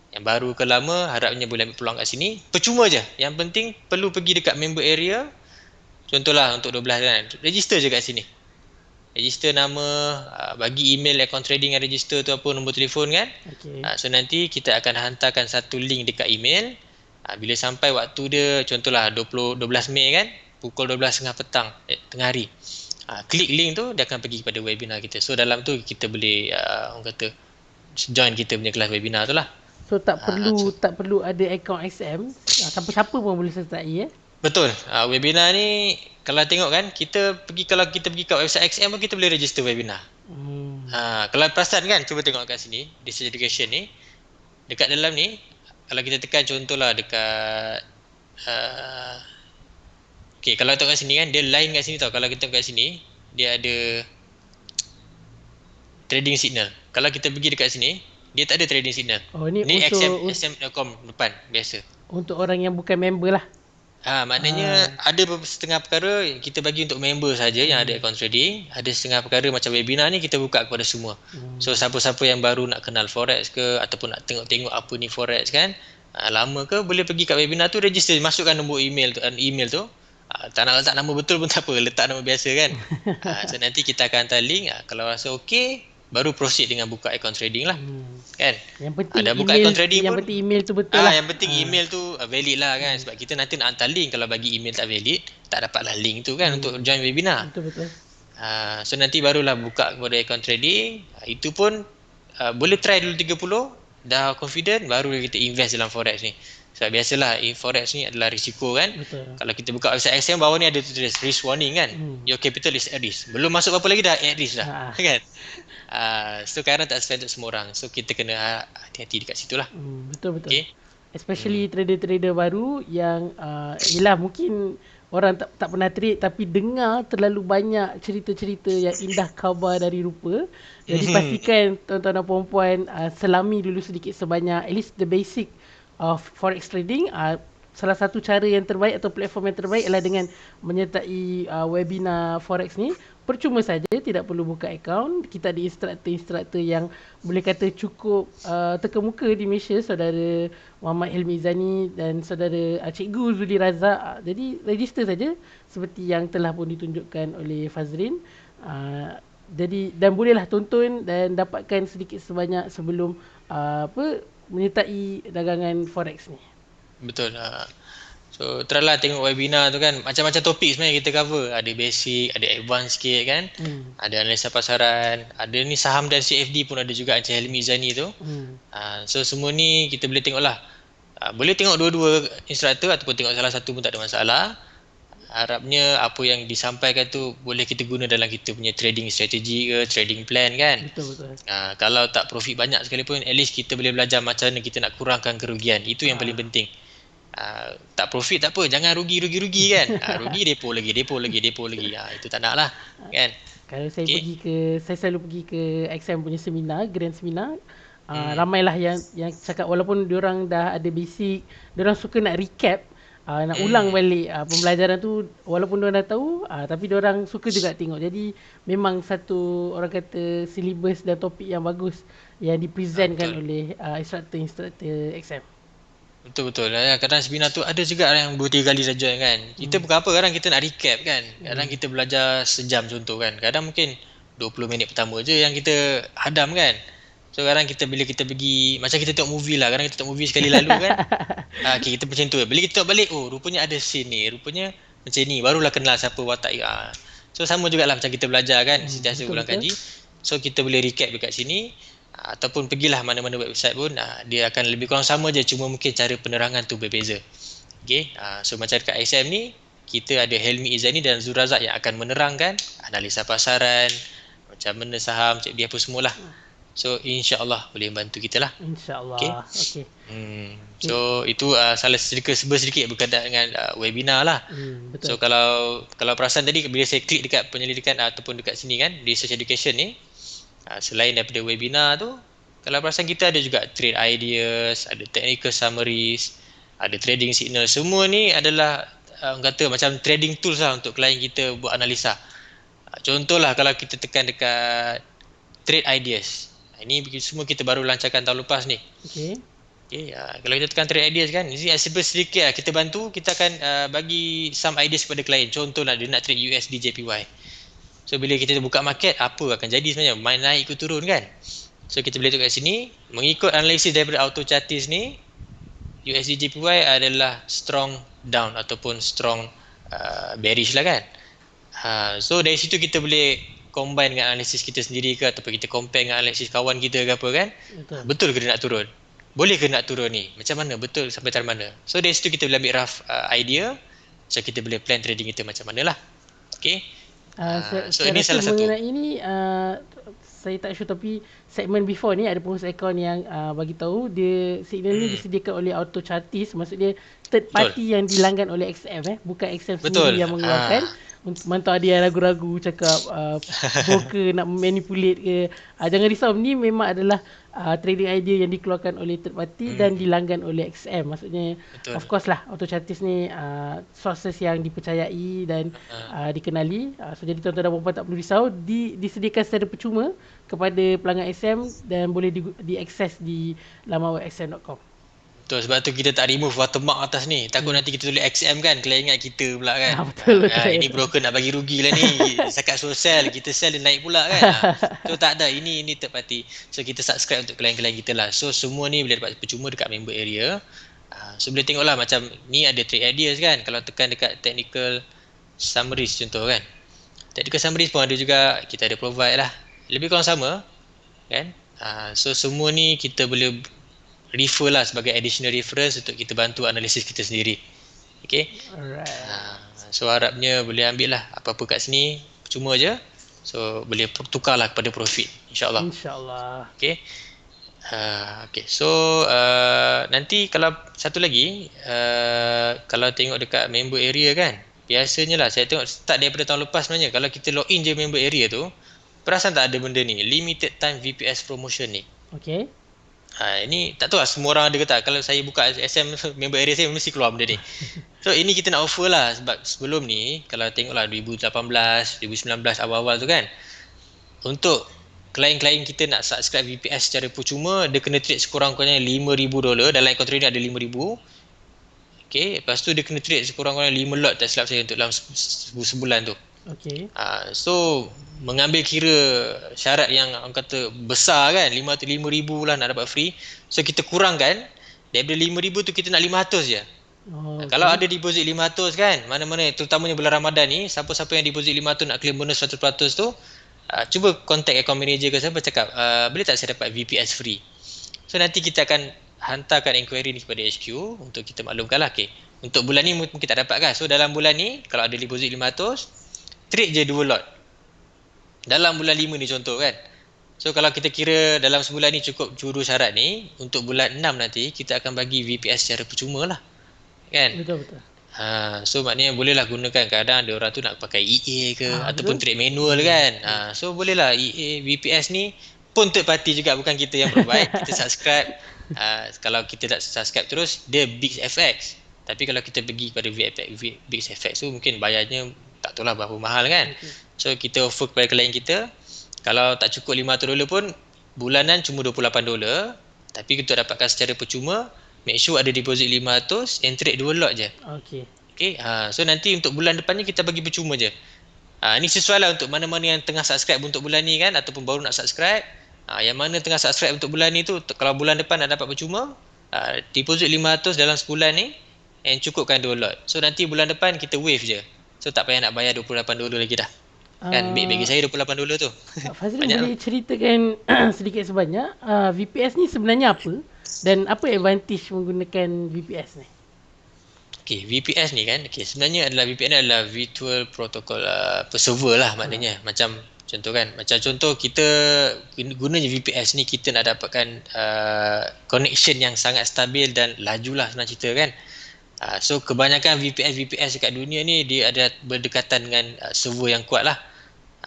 Yang baru ke lama harapnya boleh ambil peluang kat sini. Percuma je, yang penting perlu pergi dekat member area. Contohlah untuk 12 kan, register je kat sini. Register nama, bagi email account trading yang register tu apa, nombor telefon kan. Okay. So nanti kita akan hantarkan satu link dekat email. Bila sampai waktu dia, contohlah 12 Mei kan, pukul 12.30 petang, tengah hari, klik link tu, dia akan pergi kepada webinar kita. So dalam tu kita boleh orang kata join kita punya kelas webinar tu lah. So tak perlu ada akaun XM, siapa-siapa pun boleh sertai Betul. Webinar ni kalau tengok kan, kalau kita pergi kat website XM pun kita boleh register webinar. Kalau perasan kan, cuba tengok kat sini, Research Education ni, dekat dalam ni, kalau kita tekan contohlah dekat okay, kalau tengok kat sini kan, dia line kat sini tau. Kalau kita tengok kat sini, dia ada trading signal. Kalau kita pergi dekat sini, dia tak ada trading signal. Ni XM.com depan biasa. Untuk orang yang bukan member lah. Maknanya ada setengah perkara kita bagi untuk member saja yang ada account trading. Ada setengah perkara macam webinar ni kita buka kepada semua. So siapa-siapa yang baru nak kenal forex ke, ataupun nak tengok apa ni forex kan, lama ke, boleh pergi kat webinar tu, register, masukkan nombor email tu. Tak nak letak nama betul pun tak apa, letak nama biasa kan. So nanti kita akan hantar link. Kalau rasa okey, baru proceed dengan buka account trading lah. Kan? Yang penting ada buka account trading yang pun, penting email tu betul lah. Yang penting email tu valid lah kan. Sebab kita nanti nak hantar link, kalau bagi email tak valid, tak dapatlah link tu kan untuk join webinar. Betul. So nanti barulah buka kepada account trading. Itu pun boleh try dulu 30, dah confident, baru kita invest dalam forex ni. Sebab biasalah forex ni adalah risiko kan. Betul. Kalau kita buka website XM, bawah ni ada tulis risk warning kan. Your capital is at risk. Belum masuk apa lagi dah at risk dah. Kan? So kadang tak sesuai untuk semua orang. So kita kena hati-hati dekat situ lah. Betul. Okay. Especially trader-trader baru yang yelah mungkin orang tak pernah trade tapi dengar terlalu banyak cerita-cerita yang indah khabar dari rupa. Jadi pastikan tuan-tuan dan puan-puan selami dulu sedikit sebanyak, at least the basic of forex trading. Salah satu cara yang terbaik atau platform yang terbaik adalah dengan menyertai webinar forex ni. Percuma saja, tidak perlu buka akaun. Kita ada instruktor-instruktor yang boleh kata cukup terkemuka di Malaysia, saudara Muhammad Hilmi Izzani dan saudara Cikgu Zuli Razak. Jadi register saja seperti yang telah pun ditunjukkan oleh Fazrin. Jadi dan bolehlah tonton dan dapatkan sedikit sebanyak sebelum menyertai dagangan forex ni. Betul. So try lah tengok webinar tu kan, macam-macam topik sebenarnya kita cover. Ada basic, ada advance sikit kan. Ada analisa pasaran, ada ni saham dan CFD pun ada juga Encik Hilmi Izzani tu. So semua ni kita boleh tengok lah. Boleh tengok dua-dua instruktor ataupun tengok salah satu pun tak ada masalah. Harapnya apa yang disampaikan tu boleh kita guna dalam kita punya trading strategi ke, trading plan kan. Betul. Kalau tak profit banyak sekalipun, at least kita boleh belajar macam mana kita nak kurangkan kerugian. Itu yang paling penting. Tak profit tak apa, jangan rugi kan. Rugi depo lagi. Itu tak nak lah kan. Kalau saya saya selalu pergi ke XM punya seminar, grand seminar. Ramailah yang cakap walaupun diorang dah ada basic, diorang suka nak recap, nak ulang balik pembelajaran tu, walaupun diorang dah tahu, tapi diorang suka juga tengok. Jadi memang satu orang kata syllabus dan topik yang bagus yang dipresentkan oleh instruktor XM. Betul. Kadang seminar tu ada juga yang 2-3 kali dah join kan. Kita bukan apa, kadang kita nak recap kan. Kadang kita belajar sejam contoh kan. Kadang mungkin 20 minit pertama je yang kita hadam kan. So kadang bila kita pergi, macam kita tengok movie lah. Kadang kita tengok movie sekali lalu kan. Okay, kita macam tu. Bila kita tengok balik, rupanya ada scene ni. Rupanya macam ni. Barulah kenal siapa watak. So sama jugalah macam kita belajar kan. Sentiasa ulang kaji. So kita boleh recap dekat sini. Ataupun pergilah mana-mana website pun, dia akan lebih kurang sama je, cuma mungkin cara penerangan tu berbeza. Okay, so macam dekat XM ni, kita ada Hilmi Izzani dan Zul Razak yang akan menerangkan analisa pasaran, macam mana saham, dia apa semualah. So insya-Allah boleh bantu kita lah. InsyaAllah. Okay. So itu salah sedikit berkaitan dengan webinar lah. Betul. So kalau perasan tadi, bila saya klik dekat penyelidikan ataupun dekat sini kan, Research Education ni, selain daripada webinar tu, kalau perasan kita ada juga trade ideas, ada technical summaries, ada trading signal. Semua ni adalah orang kata macam trading tools lah untuk klien kita buat analisa. Contohlah kalau kita tekan dekat trade ideas. Ini semua kita baru lancarkan tahun lepas ni. Okay. Okay, kalau kita tekan trade ideas kan, ini simple sedikit lah. Kita bantu, kita akan bagi some ideas kepada klien. Contohlah dia nak trade USD JPY. So bila kita buka market, apa akan jadi sebenarnya? Main naik ke turun kan? So kita boleh tengok kat sini, mengikut analisis daripada auto chartist ni, USD JPY adalah strong down ataupun strong bearish lah kan. So dari situ kita boleh combine dengan analisis kita sendiri ke, ataupun kita compare dengan analisis kawan kita ke apa kan. Betul ke dia nak turun? Boleh ke nak turun ni? Macam mana? Betul sampai tarikh mana? So dari situ kita boleh ambil rough idea. So kita boleh plan trading kita macam mana lah. Okay. So ini salah satu. Mengenai ini, saya tak sure, tapi segmen before ni ada pengurusi akaun yang bagi tahu dia signal ni disediakan oleh auto chartist, maksudnya third party yang dilanggan oleh XM, bukan XM sendiri yang mengeluarkan. Untuk mantau ada yang ragu-ragu cakap broker nak manipulate ke, jangan risau, ni memang adalah trading idea yang dikeluarkan oleh third party dan dilanggan oleh XM. Maksudnya of course lah, auto chartist ni sources yang dipercayai dan dikenali. So jadi tuan-tuan dan puan-puan tak perlu risau, disediakan secara percuma kepada pelanggan XM dan boleh diakses di laman web xm.com. Betul, sebab tu kita tak remove watermark atas ni. Takut nanti kita tulis XM kan, klien ingat kita pula kan. Betul. Ini broker nak bagi rugi lah ni. Zakat sosial, kita sell dia naik pula kan. So tak ada, ini third party. So kita subscribe untuk klien-klien kita lah. So semua ni boleh dapat percuma dekat member area. So boleh tengok lah macam ni ada trade ideas kan. Kalau tekan dekat technical summaries contoh kan. Technical summaries pun ada juga, kita ada provide lah. Lebih kurang sama kan. So semua ni kita boleh refer lah sebagai additional reference untuk kita bantu analisis kita sendiri. Okay. Alright. So harapnya boleh ambil lah apa-apa kat sini, percuma je. So boleh tukar lah kepada profit, insyaAllah. InsyaAllah. Okay. Okay. So nanti kalau satu lagi, kalau tengok dekat member area kan, biasanya lah saya tengok start daripada tahun lepas sebenarnya. Kalau kita login je member area tu, perasan tak ada benda ni, limited time VPS promotion ni. Okay. Ini tak tahu lah semua orang ada ke tak. Kalau saya buka SM member area saya mesti keluar benda ni. So ini kita nak offer lah, sebab sebelum ni kalau tengoklah 2018, 2019 awal-awal tu kan, untuk klien-klien kita nak subscribe VPS secara percuma, dia kena trade sekurang-kurangnya $5,000. Dalam account trading ada 5,000. Okay, lepas tu dia kena trade sekurang-kurangnya 5 lot tak silap saya untuk dalam sebulan tu. Okay. So mengambil kira syarat yang orang kata besar kan, 5,000 lah nak dapat free. So kita kurangkan daripada 5,000 tu kita nak 500 je. Okay. Kalau ada deposit 500 kan, mana-mana terutamanya bulan Ramadan ni, siapa-siapa yang deposit 500 nak claim bonus 100% tu, cuba contact account manager ke siapa, cakap boleh tak saya dapat VPS free. So nanti kita akan hantarkan inquiry ni kepada HQ untuk kita maklumkan lah. Okay, untuk bulan ni mungkin tak dapat kan. So dalam bulan ni kalau ada deposit 500, trade je 2 lot dalam bulan 5 ni contoh kan. So kalau kita kira dalam sebulan ni cukup juru syarat ni, untuk bulan 6 nanti kita akan bagi VPS secara percuma lah kan. Betul. So maknanya bolehlah gunakan, kadang ada orang tu nak pakai EA ke ataupun trade manual kan. So bolehlah EA VPS ni pun third party juga, bukan kita yang provide. Kita subscribe. Kalau kita tak subscribe terus, dia BIGFX. Tapi kalau kita pergi pada BIGFX tu mungkin bayarnya tak tahulah berapa mahal kan. So kita offer kepada klien kita, kalau tak cukup $500 pun bulanan cuma $28, tapi kita dapatkan secara percuma. Make sure ada deposit 500 and trade 2 lot je. Okay. So nanti untuk bulan depannya kita bagi percuma je. Ini sesuai lah untuk mana-mana yang tengah subscribe untuk bulan ni kan, ataupun baru nak subscribe. Yang mana tengah subscribe untuk bulan ni tu, kalau bulan depan nak dapat percuma, deposit 500 dalam sebulan ni and cukupkan 2 lot. So nanti bulan depan kita waive je. So tak payah nak bayar $28 lagi dah. Kan bagi saya $28 tu. Fazrul boleh ceritakan sedikit sebanyak VPS ni sebenarnya apa dan apa advantage menggunakan VPS ni? Okay, VPS ni kan, okay, sebenarnya adalah VPS ni adalah virtual protocol server lah maknanya. Macam contoh kan, macam contoh kita gunanya VPS ni, kita nak dapatkan connection yang sangat stabil dan laju lah senang cerita kan. So kebanyakan VPS dekat dunia ni dia ada berdekatan dengan server yang kuat lah.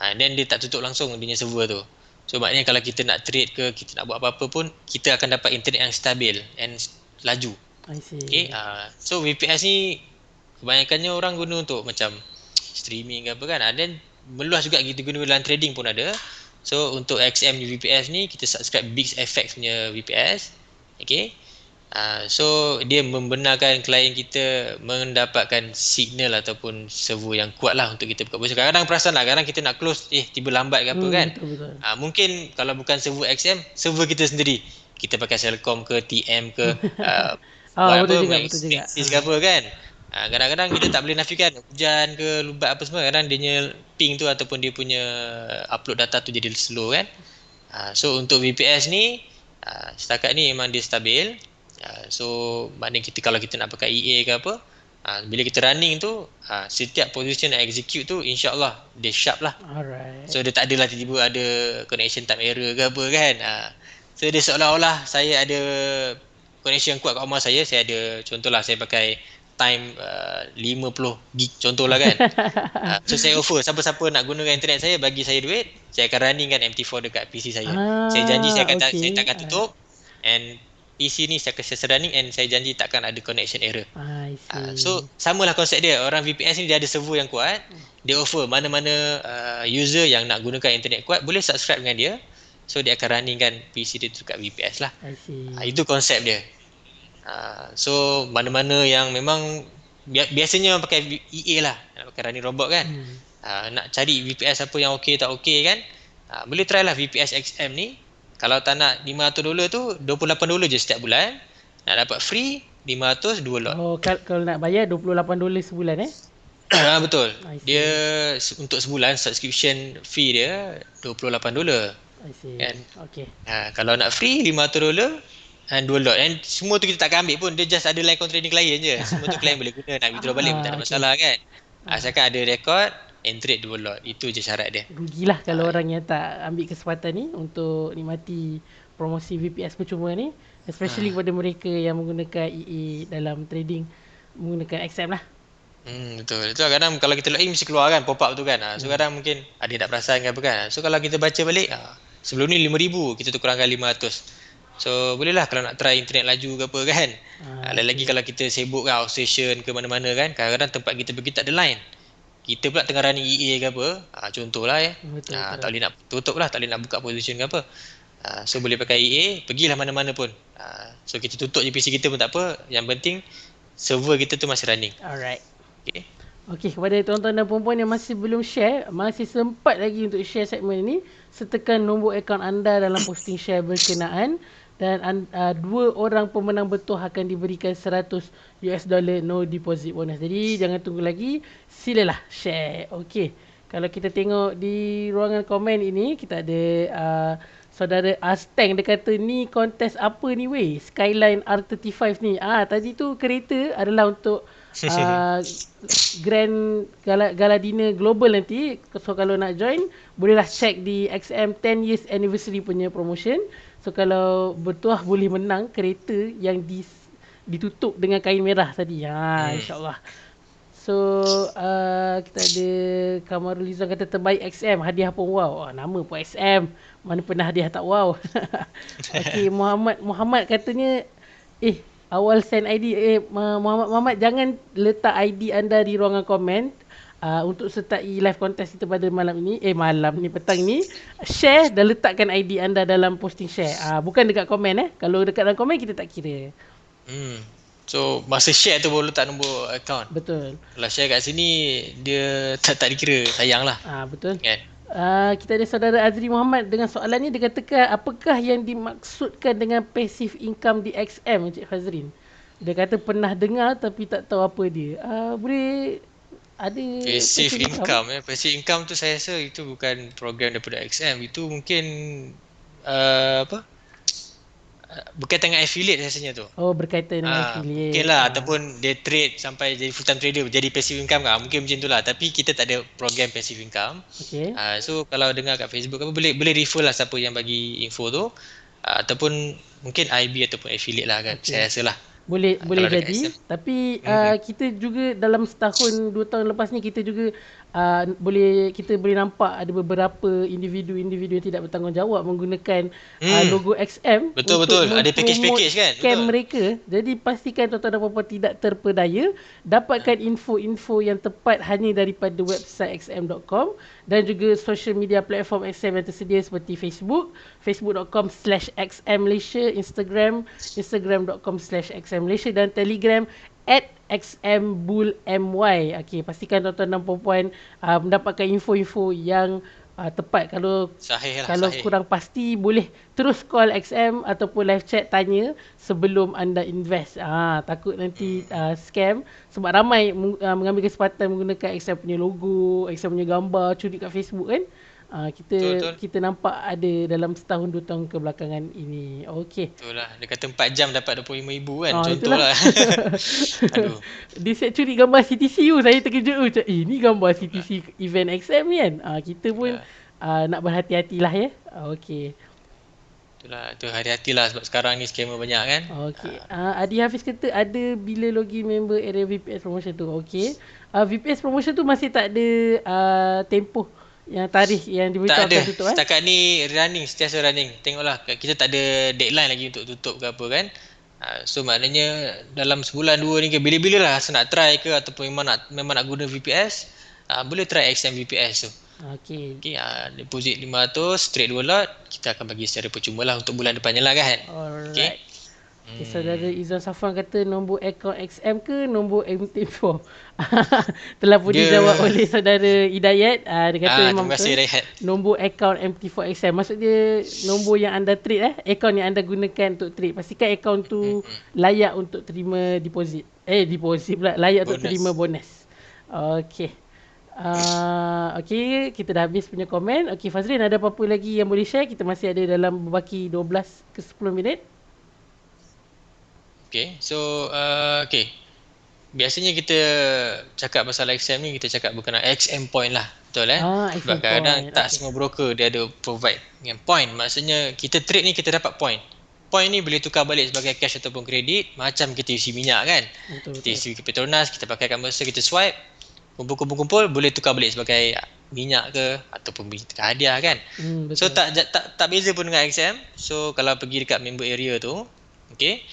Dan dia tak tutup langsung dia punya server tu. So maknanya kalau kita nak trade ke, kita nak buat apa-apa pun, kita akan dapat internet yang stabil and laju. I see. Okay, so VPS ni kebanyakannya orang guna untuk macam streaming ke apa kan. Dan meluas juga kita guna dalam trading pun ada. So untuk XM di VPS ni kita subscribe BigFX punya VPS. Okay. So dia membenarkan klien kita mendapatkan signal ataupun server yang kuat lah untuk kita buka position. Kadang-kadang perasan lah, kadang kita nak close tiba lambat ke apa kan. Betul. Mungkin kalau bukan server XM, server kita sendiri, kita pakai Celcom ke TM ke buat betul apa, juga. Maxis ke apa kan. Kadang-kadang kita tak boleh nafikan hujan ke lubat apa semua, kadang dia punya ping tu ataupun dia punya upload data tu jadi slow kan. So untuk VPS ni setakat ni memang dia stabil. So maknanya kita kalau kita nak pakai EA ke apa, bila kita running tu setiap position nak execute tu insya-Allah dia sharp lah. Alright. So dia tak adalah tiba-tiba ada connection time error ke apa kan. So dia seolah-olah saya ada connection kuat kat rumah saya ada, contohlah saya pakai time 50 gig contohlah kan. So saya offer siapa-siapa nak gunakan internet saya, bagi saya duit, saya akan runningkan MT4 dekat PC saya. Saya janji saya tak akan tutup, and PC ni saya akan running, and saya janji takkan ada connection error. So samalah konsep dia. Orang VPS ni dia ada server yang kuat, dia offer mana-mana user yang nak gunakan internet kuat boleh subscribe dengan dia. So dia akan runningkan PC dia dekat VPS lah. Itu konsep dia. So mana-mana yang memang biasanya pakai EA lah, nak pakai running robot kan. Nak cari VPS apa yang okey tak okey kan, boleh try lah VPS XM ni. Kalau tak nak $500 tu, $28 je setiap bulan. Nak dapat free 500 2 lot. Kalau nak bayar $28 sebulan betul. Dia untuk sebulan subscription fee dia $28 kan. Kalau nak free $500 dan 2 lot, and semua tu kita tak akan ambil pun, dia just ada line trading klien je. Semua tu klien boleh guna, nak withdraw balik pun tak ada masalah kan. Asalkan ada record and trade 2 lot, itu je syarat dia. Rugilah kalau orang yang tak ambil kesempatan ni untuk nikmati promosi VPS percuma ni, especially kepada mereka yang menggunakan EA dalam trading menggunakan XM lah. Betul. Itu kadang kalau kita login mesti keluar kan pop up tu kan. So kadang mungkin ada yang tak perasan ke apa kan. So kalau kita baca balik, sebelum ni 5,000, kita tukarkan 500. So bolehlah kalau nak try internet laju ke apa kan. Lagi kalau kita sibuk kan outstation ke mana-mana kan, kadang-kadang tempat kita pergi tak ada line. Kita pula tengah running EA ke apa, contohlah tak boleh nak tutup lah, tak boleh nak buka position ke apa. So boleh pakai EA, pergilah mana-mana pun. So kita tutup je PC kita pun tak apa, yang penting server kita tu masih running. Alright. Okay, kepada tuan-tuan dan puan-puan yang masih belum share, masih sempat lagi untuk share segmen ini. Sertakan nombor akaun anda dalam posting share berkenaan, dan 2 orang pemenang betul akan diberikan $100 no deposit bonus. Jadi jangan tunggu lagi, silalah share. Okey, kalau kita tengok di ruangan komen ini, kita ada saudara Asteng, dia kata ni kontes apa ni weh, Skyline R35 ni. Tadi tu kereta adalah untuk Grand Gala Dinner Global nanti. So kalau nak join, bolehlah check di XM 10 years anniversary punya promotion. So kalau bertuah boleh menang kereta yang ditutup dengan kain merah tadi. InsyaAllah. So kita ada Kamarul Izan kata terbaik XM, hadiah pun wow. Nama pun XM, mana pernah hadiah tak wow. Okay, Muhammad katanya awal send ID. Muhammad jangan letak ID anda di ruangan komen. Untuk sertai live contest kita pada malam ni, petang ni, share dan letakkan ID anda dalam posting share. Bukan dekat komen Kalau dekat dalam komen kita tak kira. So masa share tu baru letak nombor account. Betul. Kalau share kat sini dia tak dikira, sayang lah. Betul. Kita ada saudara Azri Muhammad dengan soalan ni. Dia katakan, apakah yang dimaksudkan dengan passive income di XM, Encik Fazrin? Dia kata pernah dengar tapi tak tahu apa dia. Boleh ada passive income. Passive income tu saya rasa itu bukan program daripada XM. Itu mungkin berkaitan dengan affiliate rasanya tu. Berkaitan dengan affiliate. Mungkin lah, ataupun dia trade sampai jadi full time trader, jadi passive income kan. Mungkin macam tu lah. Tapi kita tak ada program passive income. So kalau dengar kat Facebook apa, boleh refer lah siapa yang bagi info tu. Ataupun mungkin IB ataupun affiliate lah kan. Saya rasa lah. boleh Kalau dekat jadi, XM. tapi Hmm. kita juga dalam setahun 2 tahun lepas ni kita juga kita boleh nampak ada beberapa individu-individu yang tidak bertanggungjawab menggunakan Hmm. logo XM Betul untuk betul. Ada mempromot package-package kan? scam Betul. mereka. Jadi pastikan tuan-tuan dan puan-puan tidak terpedaya, dapatkan info-info yang tepat hanya daripada website xm.com dan juga social media platform XM yang tersedia seperti Facebook, facebook.com/xmmalaysia, Instagram.com/xmmalaysia dan Telegram @xmbulmy. Okey, pastikan tuan-tuan dan puan-puan mendapatkan info-info yang tepat. Sahih lah, Kalau sahih. kurang pasti boleh terus call XM ataupun live chat tanya sebelum anda invest. Takut nanti scam sebab ramai mengambil kesempatan menggunakan XM punya logo, XM punya gambar curi kat Facebook kan. Betul Kita betul. kita nampak ada dalam setahun 2 tahun kebelakangan ini. Okey. Betul lah. Dia kata 4 jam dapat 25,000 kan. Itulah. Contohlah. Aduh. Dia siap curi gambar CTC tu. Saya terkejut tu. Macam, ni gambar Itulah. CTC event XM ni kan. Kita pun Itulah. nak berhati-hatilah ya. Okey. Itulah. Tu hati-hatilah sebab sekarang ni scammer banyak kan. Okey. Adi Hafiz kata ada bila login member area VPS promotion tu. Okey. VPS promotion tu masih tak ada tempoh yang tarikh yang Tak diberitahu ada. akan tutup Setakat ni running, sentiasa running. Tengoklah, kita tak ada deadline lagi untuk tutup ke apa kan. So maknanya dalam sebulan dua ni ke bila-bila lah rasa nak try ke ataupun memang nak guna VPS, boleh try XM VPS tu. Okey. Okay, deposit 500, trade 2 lot, kita akan bagi secara percuma lah untuk bulan depannya lah kan. Okay. Alright. Okay, saudara Izwan Safwan kata nombor akaun XM ke nombor MT4? Telah pun dijawab oleh saudara Hidayat. Dia kata memang terima kasih betul. Rehat. Nombor akaun MT4 XM. Maksud dia nombor yang anda trade akaun yang anda gunakan untuk trade. Pastikan akaun tu layak untuk terima deposit. Deposit pula. Layak untuk terima bonus. Okay. Okay, kita dah habis punya komen. Okay, Fazrin ada apa-apa lagi yang boleh share? Kita masih ada dalam berbaki 12 ke 10 minit. Okay, so okay. Biasanya kita cakap pasal XM ni, kita cakap berkenaan XM point lah. Betul sebab kadang-kadang tak semua broker dia ada provide dengan point. Maksudnya kita trade ni kita dapat point. Point ni boleh tukar balik sebagai cash ataupun kredit. Macam kita isi minyak kan. Betul. Kita isi Petronas, kita pakai kat Mercer, kita swipe. Kumpul-kumpul boleh tukar balik sebagai minyak ke ataupun hadiah kan. So tak beza pun dengan XM. So kalau pergi dekat member area tu, okay,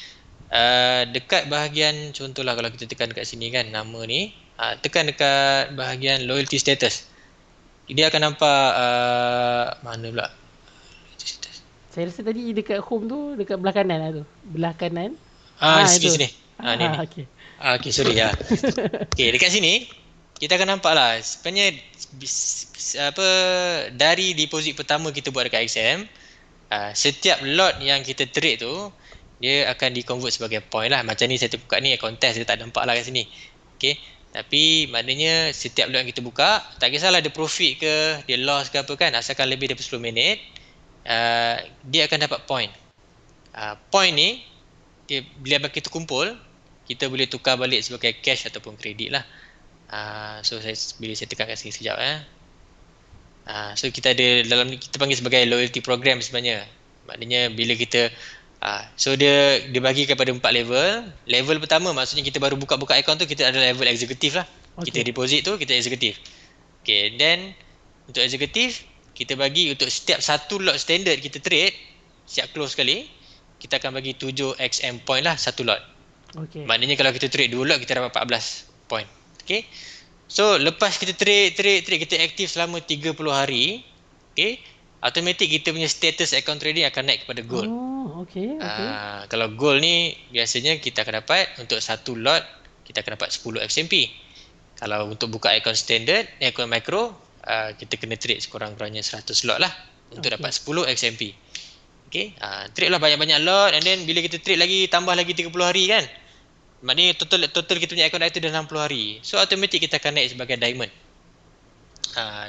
dekat bahagian contohlah kalau kita tekan dekat sini kan nama ni, tekan dekat bahagian loyalty status, dia akan nampak mana pula saya rasa tadi dekat home tu, dekat belah kanan lah tu, belah kanan di sini ni. Okay, sorry ya. Okay, dekat sini kita akan nampak lah sebenarnya dari deposit pertama kita buat dekat XM, setiap lot yang kita trade tu dia akan di-convert sebagai point lah. Macam ni saya buka ni contest, dia tak nampak lah kat sini. Okay. Tapi maknanya setiap lot yang kita buka, tak kisahlah dia profit ke, dia loss ke apa kan, asalkan lebih daripada 10 minit, dia akan dapat point. Point ni, bila kita kumpul, kita boleh tukar balik sebagai cash ataupun kredit lah. So bila saya tekan kat sini sekejap so kita ada dalam ni, kita panggil sebagai loyalty program sebenarnya. Maknanya bila kita so dia bagi kepada 4 level. Level pertama maksudnya kita baru buka-buka akaun tu, kita ada level eksekutif lah. Kita deposit tu kita eksekutif. Okay, then untuk eksekutif kita bagi untuk setiap satu lot standard kita trade, siap close sekali, kita akan bagi 7 XM point lah satu lot. Okay. Maknanya kalau kita trade 2 lot kita dapat 14 point. Okay. So lepas kita trade kita aktif selama 30 hari, okay, automatik kita punya status account trading akan naik kepada gold. Okay. Kalau gold ni biasanya kita akan dapat untuk satu lot kita akan dapat 10 XMP. Kalau untuk buka account standard, account micro, kita kena trade sekurang-kurangnya 100 lot lah untuk dapat 10 XMP. Okay, trade lah banyak-banyak lot, and then bila kita trade lagi tambah lagi 30 hari kan. Maknanya total kita punya account active dah 60 hari. So automatik kita akan naik sebagai diamond.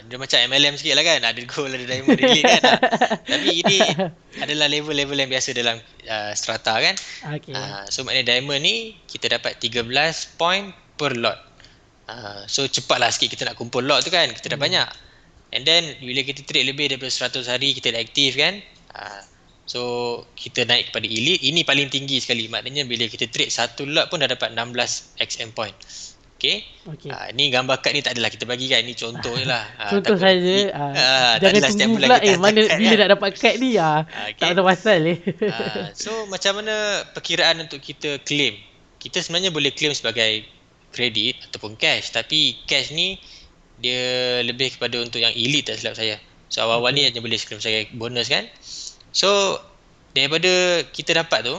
Dia macam MLM sikit lah kan, ada gold, ada diamond, elite kan. Tapi ini adalah level-level yang biasa dalam strata kan. So maknanya diamond ni kita dapat 13 point per lot. So cepatlah sikit kita nak kumpul lot tu kan, kita dah banyak. And then bila kita trade lebih daripada 100 hari kita dah aktif kan, So kita naik kepada elite, ini paling tinggi sekali. Maknanya bila kita trade satu lot pun dah dapat 16 XM point. Okay. Okey. Ni gambar kad ni tak adalah kita bagi kan. Ni contoh je lah. Contoh Takut saja. nanti, tak Jangan adalah setiap tunggu bulan pula kita hantar mana kad bila kan. nak dapat kad ni. Tak ada pasal So macam mana perkiraan untuk kita claim? Kita sebenarnya boleh claim sebagai kredit ataupun cash. Tapi cash ni dia lebih kepada untuk yang elite tak silap saya. So awal-awal ni hanya boleh claim sebagai bonus kan. So daripada kita dapat tu,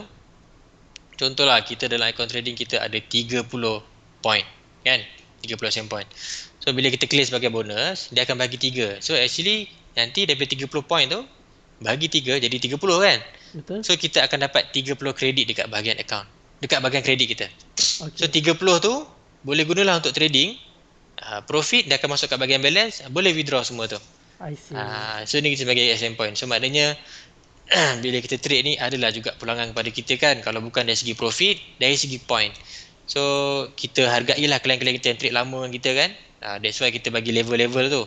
contohlah kita dalam account trading kita ada 30 point kan, 30 SM point. So bila kita claim sebagai bonus, dia akan bagi 3. So actually nanti daripada 30 point tu bagi 3 jadi 30 kan. Betul. So kita akan dapat 30 kredit dekat bahagian account, dekat bahagian kredit kita. Okay. So 30 tu boleh gunalah untuk trading. Profit dia akan masuk kat bahagian balance, boleh withdraw semua tu. I see. So ni kita sebagai SM point. So maknanya bila kita trade ni adalah juga pulangan kepada kita kan, kalau bukan dari segi profit, dari segi point. So kita hargailah klien-klien kita yang trade lama dengan kita kan. That's why kita bagi level-level tu.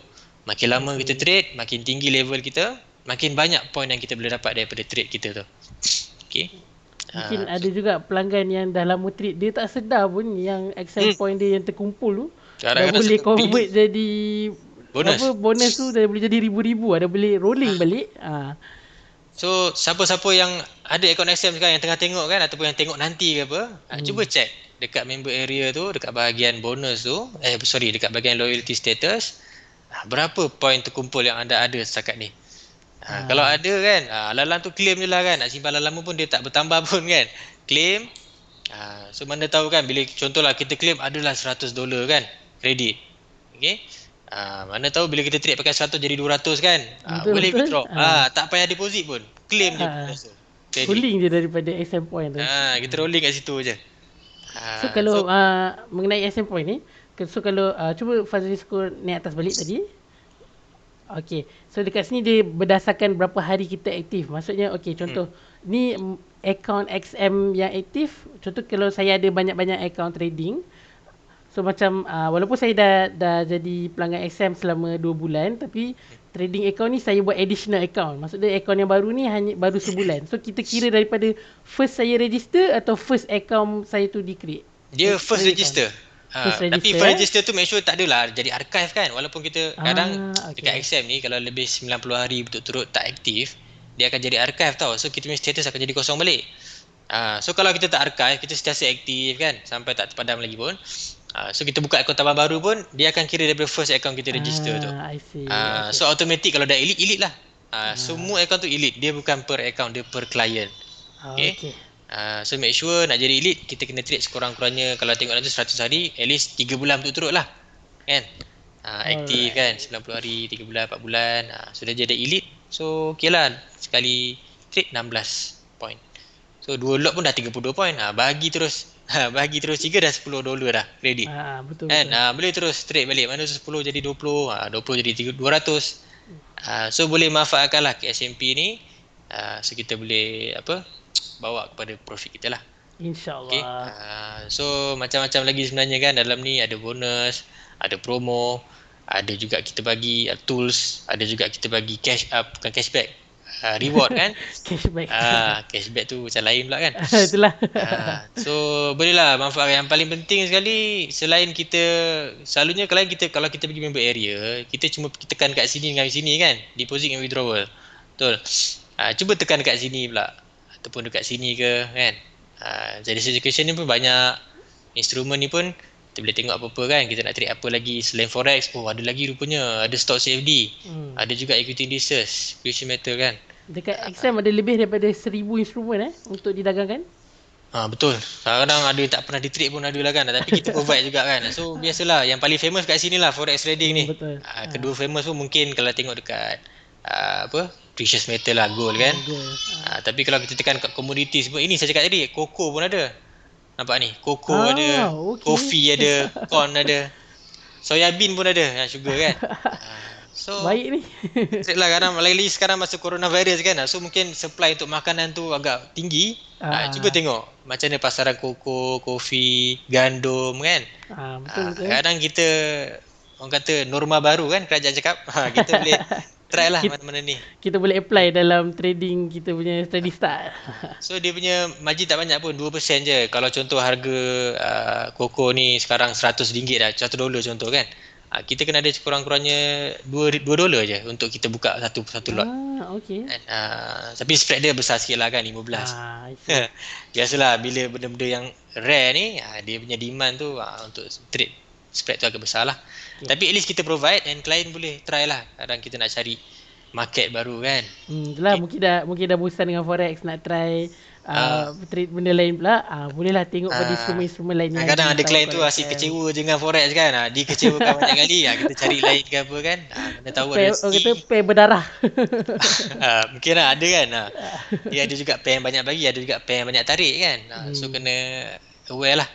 Makin lama kita trade, makin tinggi level kita, makin banyak point yang kita boleh dapat daripada trade kita tu. Okay. Mungkin ada juga pelanggan yang dah lama trade, dia tak sedar pun yang XM point dia yang terkumpul tu dah boleh convert jadi bonus tu dah boleh jadi ribu-ribu, dah boleh rolling balik. So siapa-siapa yang ada akaun XM sekarang yang tengah tengok kan, ataupun yang tengok nanti ke apa, cuba check dekat member area tu, dekat bahagian bonus tu, dekat bahagian loyalty status, berapa point terkumpul yang anda ada setakat ni. Kalau ada kan, alam-alam tu claim je lah kan, nak simpan lama pun dia tak bertambah pun kan, claim. So mana tahu kan, bila contohlah kita claim adalah $100 kan kredit, okay. Mana tahu bila kita trade pakai 100 jadi 200 kan, boleh withdraw. Tak payah deposit pun, claim je bonus tu. Rolling je daripada SM point tu. Kita rolling kat situ je. So kalau mengenai SM point ni, so kalau cuba Fazli skor naik atas balik tadi. Okay, so dekat sini dia berdasarkan berapa hari kita aktif. Maksudnya okay, contoh ni account XM yang aktif. Contoh kalau saya ada banyak-banyak account trading, so macam walaupun saya dah jadi pelanggan XM selama 2 bulan, tapi trading account ni saya buat additional account. Maksudnya account yang baru ni hanya baru sebulan. So kita kira daripada first saya register atau first account saya tu di-create? Dia first register. Tapi first register tu make sure tak adalah jadi archive kan. Walaupun kita kadang dekat XM ni kalau lebih 90 hari berturut-turut tak aktif, dia akan jadi archive tau. So kita punya status akan jadi kosong balik. So kalau kita tak archive, kita sentiasa aktif kan, sampai tak terpadam lagi pun, so kita buka akaun tambah baru pun, dia akan kira daripada first account kita register tu. I see. So automatic kalau dah elite lah. Semua account tu elite, dia bukan per account, dia per client. Okay. So make sure nak jadi elite, kita kena trade sekurang-kurangnya, kalau tengok nanti 100 hari, at least 3 bulan berturut-turut lah kan. Aktif kan, 90 hari, 3 bulan, 4 bulan. Sudah jadi elite, so okay lah, sekali trade 16 point. So 2 lot pun dah 32 point. Bagi terus bagi terus 3 dah $10 dah kredit. Betul. Kan? Boleh terus trade balik. Mana 10 jadi 20, 20 jadi 200. So boleh manfaatkanlah KSMP ni. So kita boleh bawa kepada profit kita lah. InsyaAllah. Okay. So macam-macam lagi sebenarnya kan, dalam ni ada bonus, ada promo, ada juga kita bagi tools, ada juga kita bagi bukan cashback, reward kan. Cashback. Cashback tu macam lain pula kan. Itulah. So bolehlah manfaat. Yang paling penting sekali, selain kita selalunya kalau kita pergi member area, kita cuma tekan kat sini dengan sini kan, deposit and withdrawal. Betul. Cuba tekan dekat sini pula, ataupun dekat sini ke kan. Jadi education ni pun banyak instrumen ni pun kita boleh tengok apa-apa kan, kita nak trade apa lagi selain forex. Ada lagi rupanya, ada stock CFD, ada juga equity indices, precious metal kan. Dekat XM ada lebih daripada 1000 instrumen untuk didagangkan. Betul. Kadang ada tak pernah di-trade pun ada lah kan, tapi kita provide juga kan. So biasalah, yang paling famous kat sini lah forex trading ni. Betul. Kedua famous pun mungkin kalau tengok dekat precious metal lah, gold kan. Tapi kalau kita tekan kat komoditi semua, ini saya cakap tadi, cocoa pun ada. Nampak ni, cocoa ada, kopi ada, corn ada, soya bean pun ada, sugar kan. So baik ni. Lah kadang lagi sekarang masa coronavirus kan, so mungkin supply untuk makanan tu agak tinggi. Cuba tengok macam mana pasaran koko, kopi, gandum kan. Betul. Kadang kita orang kata norma baru kan, kerajaan cakap kita boleh try lah Kita, mana-mana ni. kita boleh apply dalam trading kita punya trading start. So dia punya margin tak banyak pun, 2% je. Kalau contoh harga koko ni sekarang RM100 dah, $1 contoh kan. Kita kena ada kurang-kurangnya $2 je untuk kita buka satu lot. Okay. And, tapi spread dia besar sikit lah kan, 15. I see. Biasalah bila benda-benda yang rare ni, dia punya demand tu untuk trade spread tu agak besar lah. Okay. Tapi at least kita provide and client boleh try lah. Kadang kita nak cari market baru kan. Itulah mungkin dah bosan dengan forex, nak try trade benda lain pula. Bolehlah tengok pada instrumen-instrumen lain yang kadang ada tahu client tu correct asyik kan. kecewa je dengan forex kan. Dikecewakan banyak kali. Kita cari lain ke apa kan. Mana tahu ada Orang rezeki. kata pair berdarah. Mungkin lah ada kan. Dia ada juga pair yang banyak bagi, ada juga pair yang banyak tarik kan. So kena aware lah.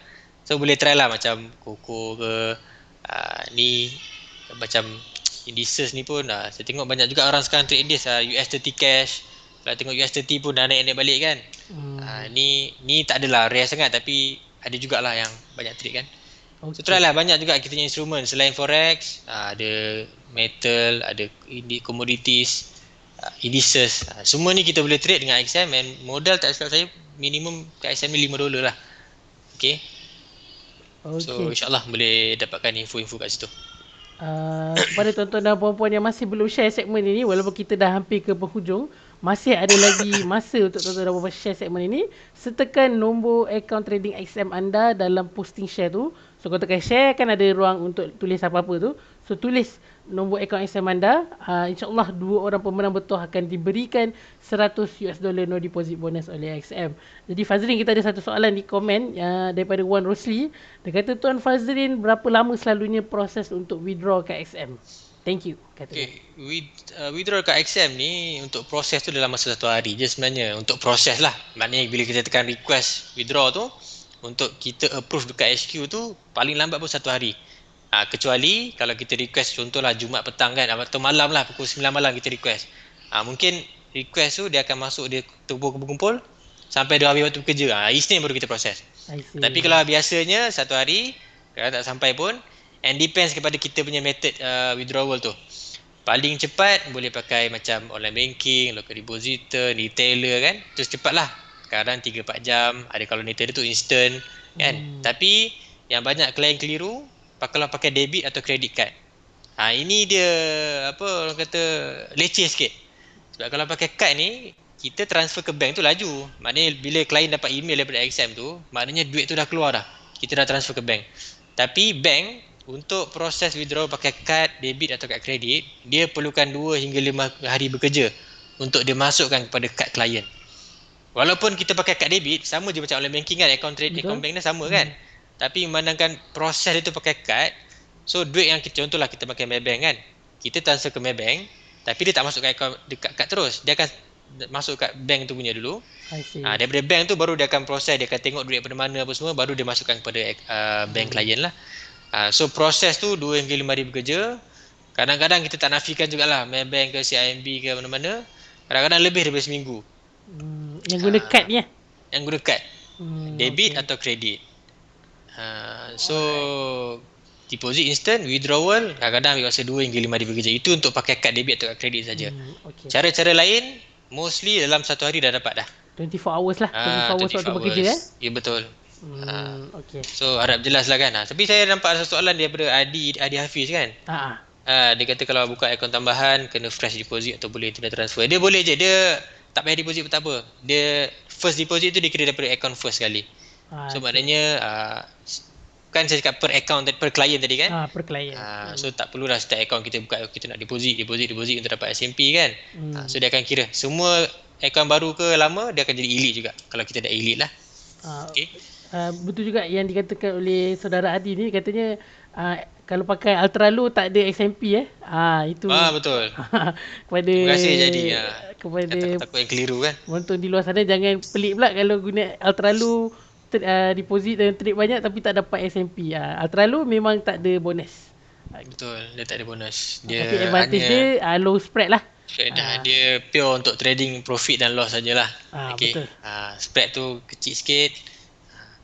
So boleh try lah macam koko ke ni macam indices ni pun saya tengok banyak juga orang sekarang trade indices US30 cash. Kalau tengok US30 pun dah naik balik kan. Ni tak adalah rare sangat tapi ada jugalah yang banyak trade kan. So try lah banyak juga kita punya instrumen selain forex, ada metal, ada commodities, indices. Semua ni kita boleh trade dengan XM and modal tak silap saya minimum kat XM ni $5 lah. Okay. So insyaAllah boleh dapatkan info-info kat situ. Kepada tuan-tuan dan puan-puan yang masih belum share segmen ini, walaupun kita dah hampir ke penghujung, masih ada lagi masa untuk tuan-tuan dan puan-puan share segmen ini. Sertakan nombor akaun trading XM anda dalam posting share tu. So kalau tekan share kan ada ruang untuk tulis apa-apa tu. So tulis nombor akaun XM anda. InsyaAllah 2 orang pemenang betul akan diberikan $100 no deposit bonus oleh XM. Jadi Fazrin, kita ada satu soalan di komen daripada Wan Rosli. Dia kata, Tuan Fazrin, berapa lama selalunya proses untuk withdraw kat XM? Thank you. Okay, withdraw kat XM ni untuk proses tu dalam masa 1 hari je sebenarnya. Untuk proses lah. Maknanya bila kita tekan request withdraw tu, untuk kita approve dekat HQ tu paling lambat pun 1 hari. Kecuali kalau kita request contohlah Jumaat petang kan atau malam lah pukul 9 malam kita request. Mungkin request tu dia akan masuk, dia terkumpul sampai dia habis waktu bekerja. Isnin baru kita proses. Tapi kalau biasanya 1 hari, kalau tak sampai pun, and depends kepada kita punya method withdrawal tu. Paling cepat boleh pakai macam online banking, local depositor, retailer kan. Terus cepat lah. Kadang 3-4 jam, ada kalau retailer tu instant kan. Tapi yang banyak klien keliru, kalau pakai debit atau credit card. Ini dia orang kata leceh sikit. Sebab kalau pakai kad ni, kita transfer ke bank tu laju. Maknanya bila klien dapat email daripada XM tu, maknanya duit tu dah keluar dah. Kita dah transfer ke bank. Tapi bank untuk proses withdraw pakai kad debit atau kad kredit, dia perlukan 2 hingga 5 hari bekerja untuk dia masukkan kepada kad klien. Walaupun kita pakai kad debit, sama je macam online banking kan, account bank ni sama kan. Tapi memandangkan proses dia tu pakai kad, so duit yang kita, contohlah kita pakai Maybank kan, kita transfer ke Maybank, tapi dia tak masuk ke account dekat kad terus, dia akan masuk kat bank tu punya dulu. Daripada bank tu baru dia akan proses, dia akan tengok duit pada mana apa semua, baru dia masukkan kepada bank klien lah. So proses tu 2 hingga 5 hari bekerja. Kadang-kadang kita tak nafikan jugalah Maybank ke CIMB ke mana-mana, kadang-kadang lebih daripada seminggu. Yang guna kad ni Yang guna kad debit atau kredit. So deposit instant, withdrawal kadang-kadang ambil masa 2 hingga 5 hari bekerja. Itu untuk pakai kad debit atau kad kredit saja. Cara-cara lain mostly dalam 1 hari dah dapat dah. 24 hours lah. 24 hours waktu bekerja kan? Ya betul. So harap jelas lah kan. Tapi saya nampak ada soalan daripada Adi Hafiz kan. Dia kata kalau buka akaun tambahan kena fresh deposit atau boleh internet transfer. Dia boleh je, dia tak payah deposit pun tak apa. Dia first deposit tu dia kira daripada akaun first sekali. So maknanya kan saya cakap per account, per client tadi kan. Per client. So tak perlulah setiap account kita buka, kita nak deposit untuk dapat SMP kan. So dia akan kira semua account baru ke lama, dia akan jadi elite juga kalau kita dah elite lah. Betul juga yang dikatakan oleh saudara Adi ni, katanya kalau pakai ultra low tak ada SMP itu. Betul. Kepada terima kasih jadi kepada takut yang keliru kan. Penonton di luar sana jangan pelik pula kalau guna ultra low deposit dan trade banyak tapi tak dapat SMP. Ultra low memang tak ada bonus. Betul, dia tak ada bonus. Tapi advantage dia low spread lah. Dia pure untuk trading profit dan loss sajalah. Betul. Spread tu kecil sikit.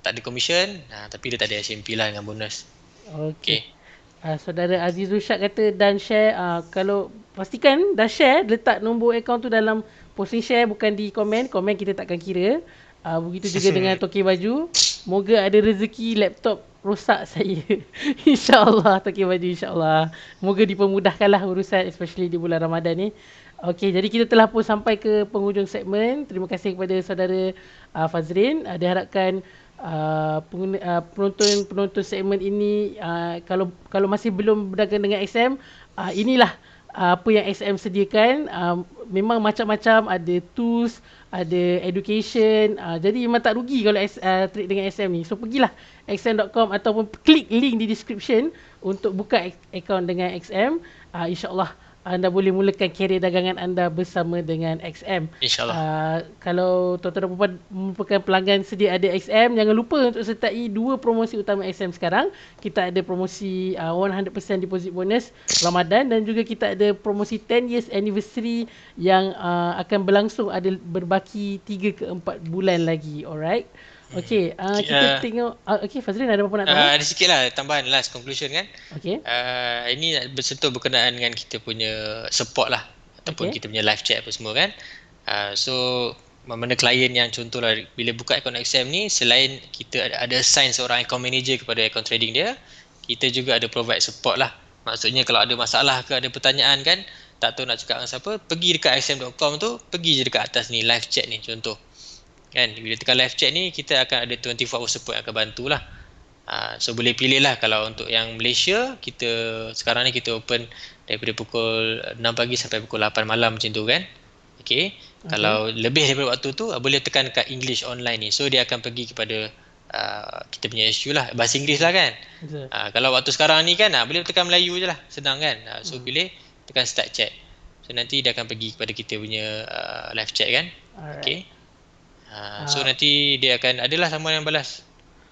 Tak ada commission, tapi dia tak ada SMP lah dengan bonus. Okey. Saudara Azizul Syak kata dan share kalau pastikan dah share, letak nombor akaun tu dalam posting share, bukan di komen. Komen kita takkan kira. Begitu juga dengan Toki Baju. Moga ada rezeki laptop rosak saya. InsyaAllah Toki Baju, insyaAllah. Moga dipermudahkanlah urusan, especially di bulan Ramadan ni. Okey, jadi kita telah pun sampai ke penghujung segmen. Terima kasih kepada saudara Fazrin. Diharapkan penonton segmen ini, kalau masih belum berdagang dengan XM, inilah apa yang XM sediakan. Memang macam-macam, ada tools, ada education, jadi memang tak rugi kalau trade dengan XM ni. So pergilah xm.com ataupun klik link di description untuk buka akaun dengan XM. InsyaAllah anda boleh mulakan kerjaya dagangan anda bersama dengan XM. InsyaAllah. Kalau tuan-tuan dan puan merupakan pelanggan sedia ada XM, jangan lupa untuk sertai 2 promosi utama XM sekarang. Kita ada promosi 100% deposit bonus Ramadan, dan juga kita ada promosi 10 years anniversary yang akan berlangsung, ada berbaki 3 ke 4 bulan lagi. Alright. Okey, kita tengok. Okey, Fazrin ada apa nak tahu? Ada sikit lah tambahan last conclusion kan. Okey. Ini bersentuh berkenaan dengan kita punya support lah, ataupun kita punya live chat apa semua kan. So mana klien yang contohlah bila buka akaun XM ni, selain kita ada assign seorang account manager kepada account trading dia, kita juga ada provide support lah. Maksudnya kalau ada masalah ke ada pertanyaan kan, tak tahu nak cakap dengan siapa, pergi dekat xm.com tu, pergi je dekat atas ni live chat ni contoh. Kan, bila tekan live chat ni kita akan ada 24 hour support yang akan bantulah. So boleh pilih lah. Kalau untuk yang Malaysia, kita sekarang ni kita open daripada pukul 6 pagi sampai pukul 8 malam macam tu kan. Okay. Kalau lebih daripada waktu tu, boleh tekan dekat English online ni. So dia akan pergi kepada kita punya SU lah, bahasa Inggeris lah kan. Kalau waktu sekarang ni kan, boleh tekan Melayu je lah, senang kan. So pilih tekan start chat. So nanti dia akan pergi kepada kita punya live chat kan. Okay. So nanti dia akan adalah someone yang balas.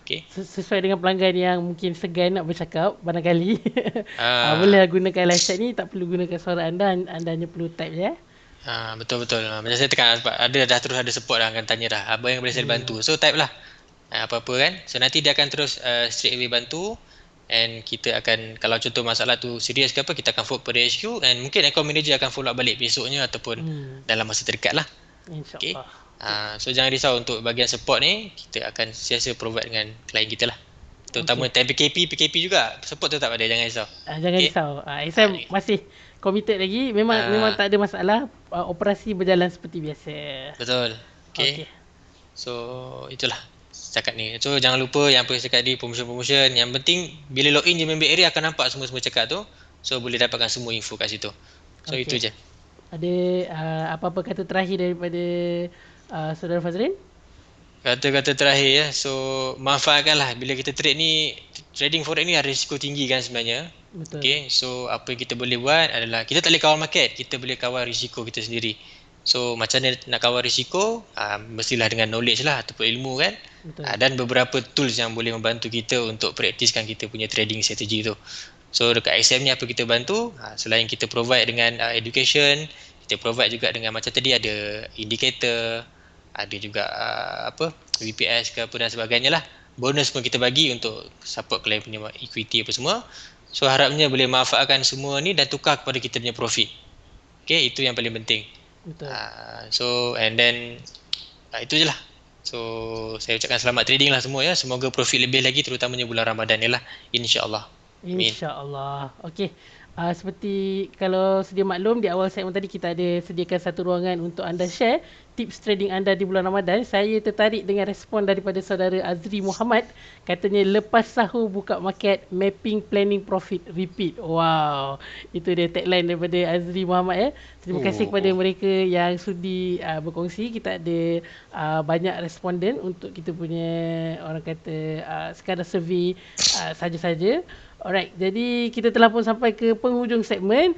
Okay. Sesuai dengan pelanggan yang mungkin segan nak bercakap barangkali, boleh gunakan live chat ni, tak perlu gunakan suara anda hanya perlu type je. Betul-betul. Macam saya tekan, dah terus ada support dah, akan tanya dah apa yang boleh saya bantu. So type lah apa-apa kan. So nanti dia akan terus straight away bantu, and kita akan, kalau contoh masalah tu serius ke apa, kita akan forward pada HQ, and mungkin account manager akan follow up balik besoknya ataupun dalam masa terdekat lah. InsyaAllah. Okay. So jangan risau untuk bahagian support ni, kita akan sentiasa provide dengan klien kita lah. Terutama time PKP juga, support tetap ada, jangan risau. Jangan risau. XM masih committed lagi. Memang tak ada masalah. Operasi berjalan seperti biasa. Betul. Okay. So itulah cakap ni. So jangan lupa yang apa cakap di promotion. Yang penting bila login je member area akan nampak semua cakap tu. So boleh dapatkan semua info kat situ. So itu je. Ada apa-apa kata terakhir daripada Saudara Fazrin? Kata-kata terakhir ya. So manfaatkanlah bila kita trade ni. Trading forex ni ada risiko tinggi kan sebenarnya. Betul. Okay. So apa yang kita boleh buat adalah, kita tak boleh kawal market, kita boleh kawal risiko kita sendiri. So macam mana nak kawal risiko, mestilah dengan knowledge lah ataupun ilmu kan. Dan beberapa tools yang boleh membantu kita untuk praktiskan kita punya trading strategi tu. So dekat XM ni apa kita bantu, selain kita provide dengan education, kita provide juga dengan macam tadi ada indicator, ada juga VPS ke apa dan sebagainya lah. Bonus pun kita bagi untuk support klien punya equity apa semua. So harapnya boleh manfaatkan semua ni dan tukar kepada kita punya profit. Okay, itu yang paling penting. Betul. So and then itu je lah. So saya ucapkan selamat trading lah semua ya. Semoga profit lebih lagi, terutamanya bulan Ramadan ni lah, InsyaAllah. InsyaAllah. Okey. Seperti kalau sedia maklum, di awal segmen tadi kita ada sediakan satu ruangan untuk anda share tips trading anda di bulan Ramadan. Saya tertarik dengan respon daripada saudara Azri Muhammad. Katanya lepas sahur buka market, mapping planning profit repeat. Wow. Itu dia tagline daripada Azri Muhammad ya. Terima kasih kepada mereka yang sudi berkongsi. Kita ada banyak responden untuk kita punya, orang kata sekadar survey saja-saja. Alright, jadi kita telah pun sampai ke penghujung segmen.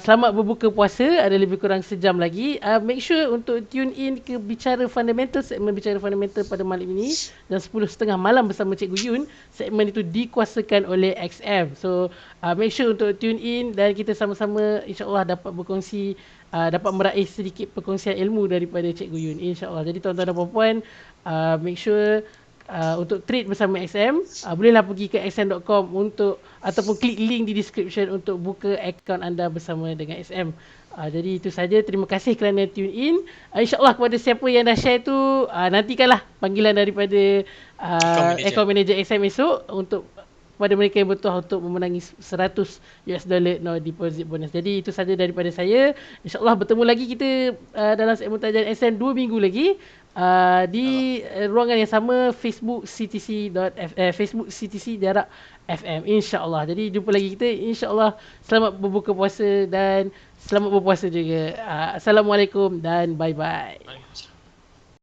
Selamat berbuka puasa, ada lebih kurang sejam lagi. Make sure untuk tune in ke Bicara Fundamental, segmen Bicara Fundamental pada malam ini dan 10.30 malam bersama Cikgu Yun. Segmen itu dikuasakan oleh XM. So make sure untuk tune in dan kita sama-sama insyaAllah dapat berkongsi, dapat meraih sedikit perkongsian ilmu daripada Cikgu Yun, insyaAllah. Jadi tuan-tuan dan puan-puan, make sure untuk trade bersama XM, bolehlah pergi ke xm.com untuk ataupun klik link di description untuk buka akaun anda bersama dengan XM. Jadi itu saja. Terima kasih kerana tune in. InsyaAllah kepada siapa yang dah share tu, nantikanlah panggilan daripada account manager XM esok untuk kepada mereka yang betul untuk memenangi $100 no deposit bonus. Jadi itu saja daripada saya. InsyaAllah bertemu lagi kita dalam segmen Tajan XM 2 minggu lagi. Di ruangan yang sama, Facebook CTC Jarak FM, insyaAllah. Jadi jumpa lagi kita, insyaAllah. Selamat berbuka puasa dan selamat berpuasa juga. Assalamualaikum dan bye-bye.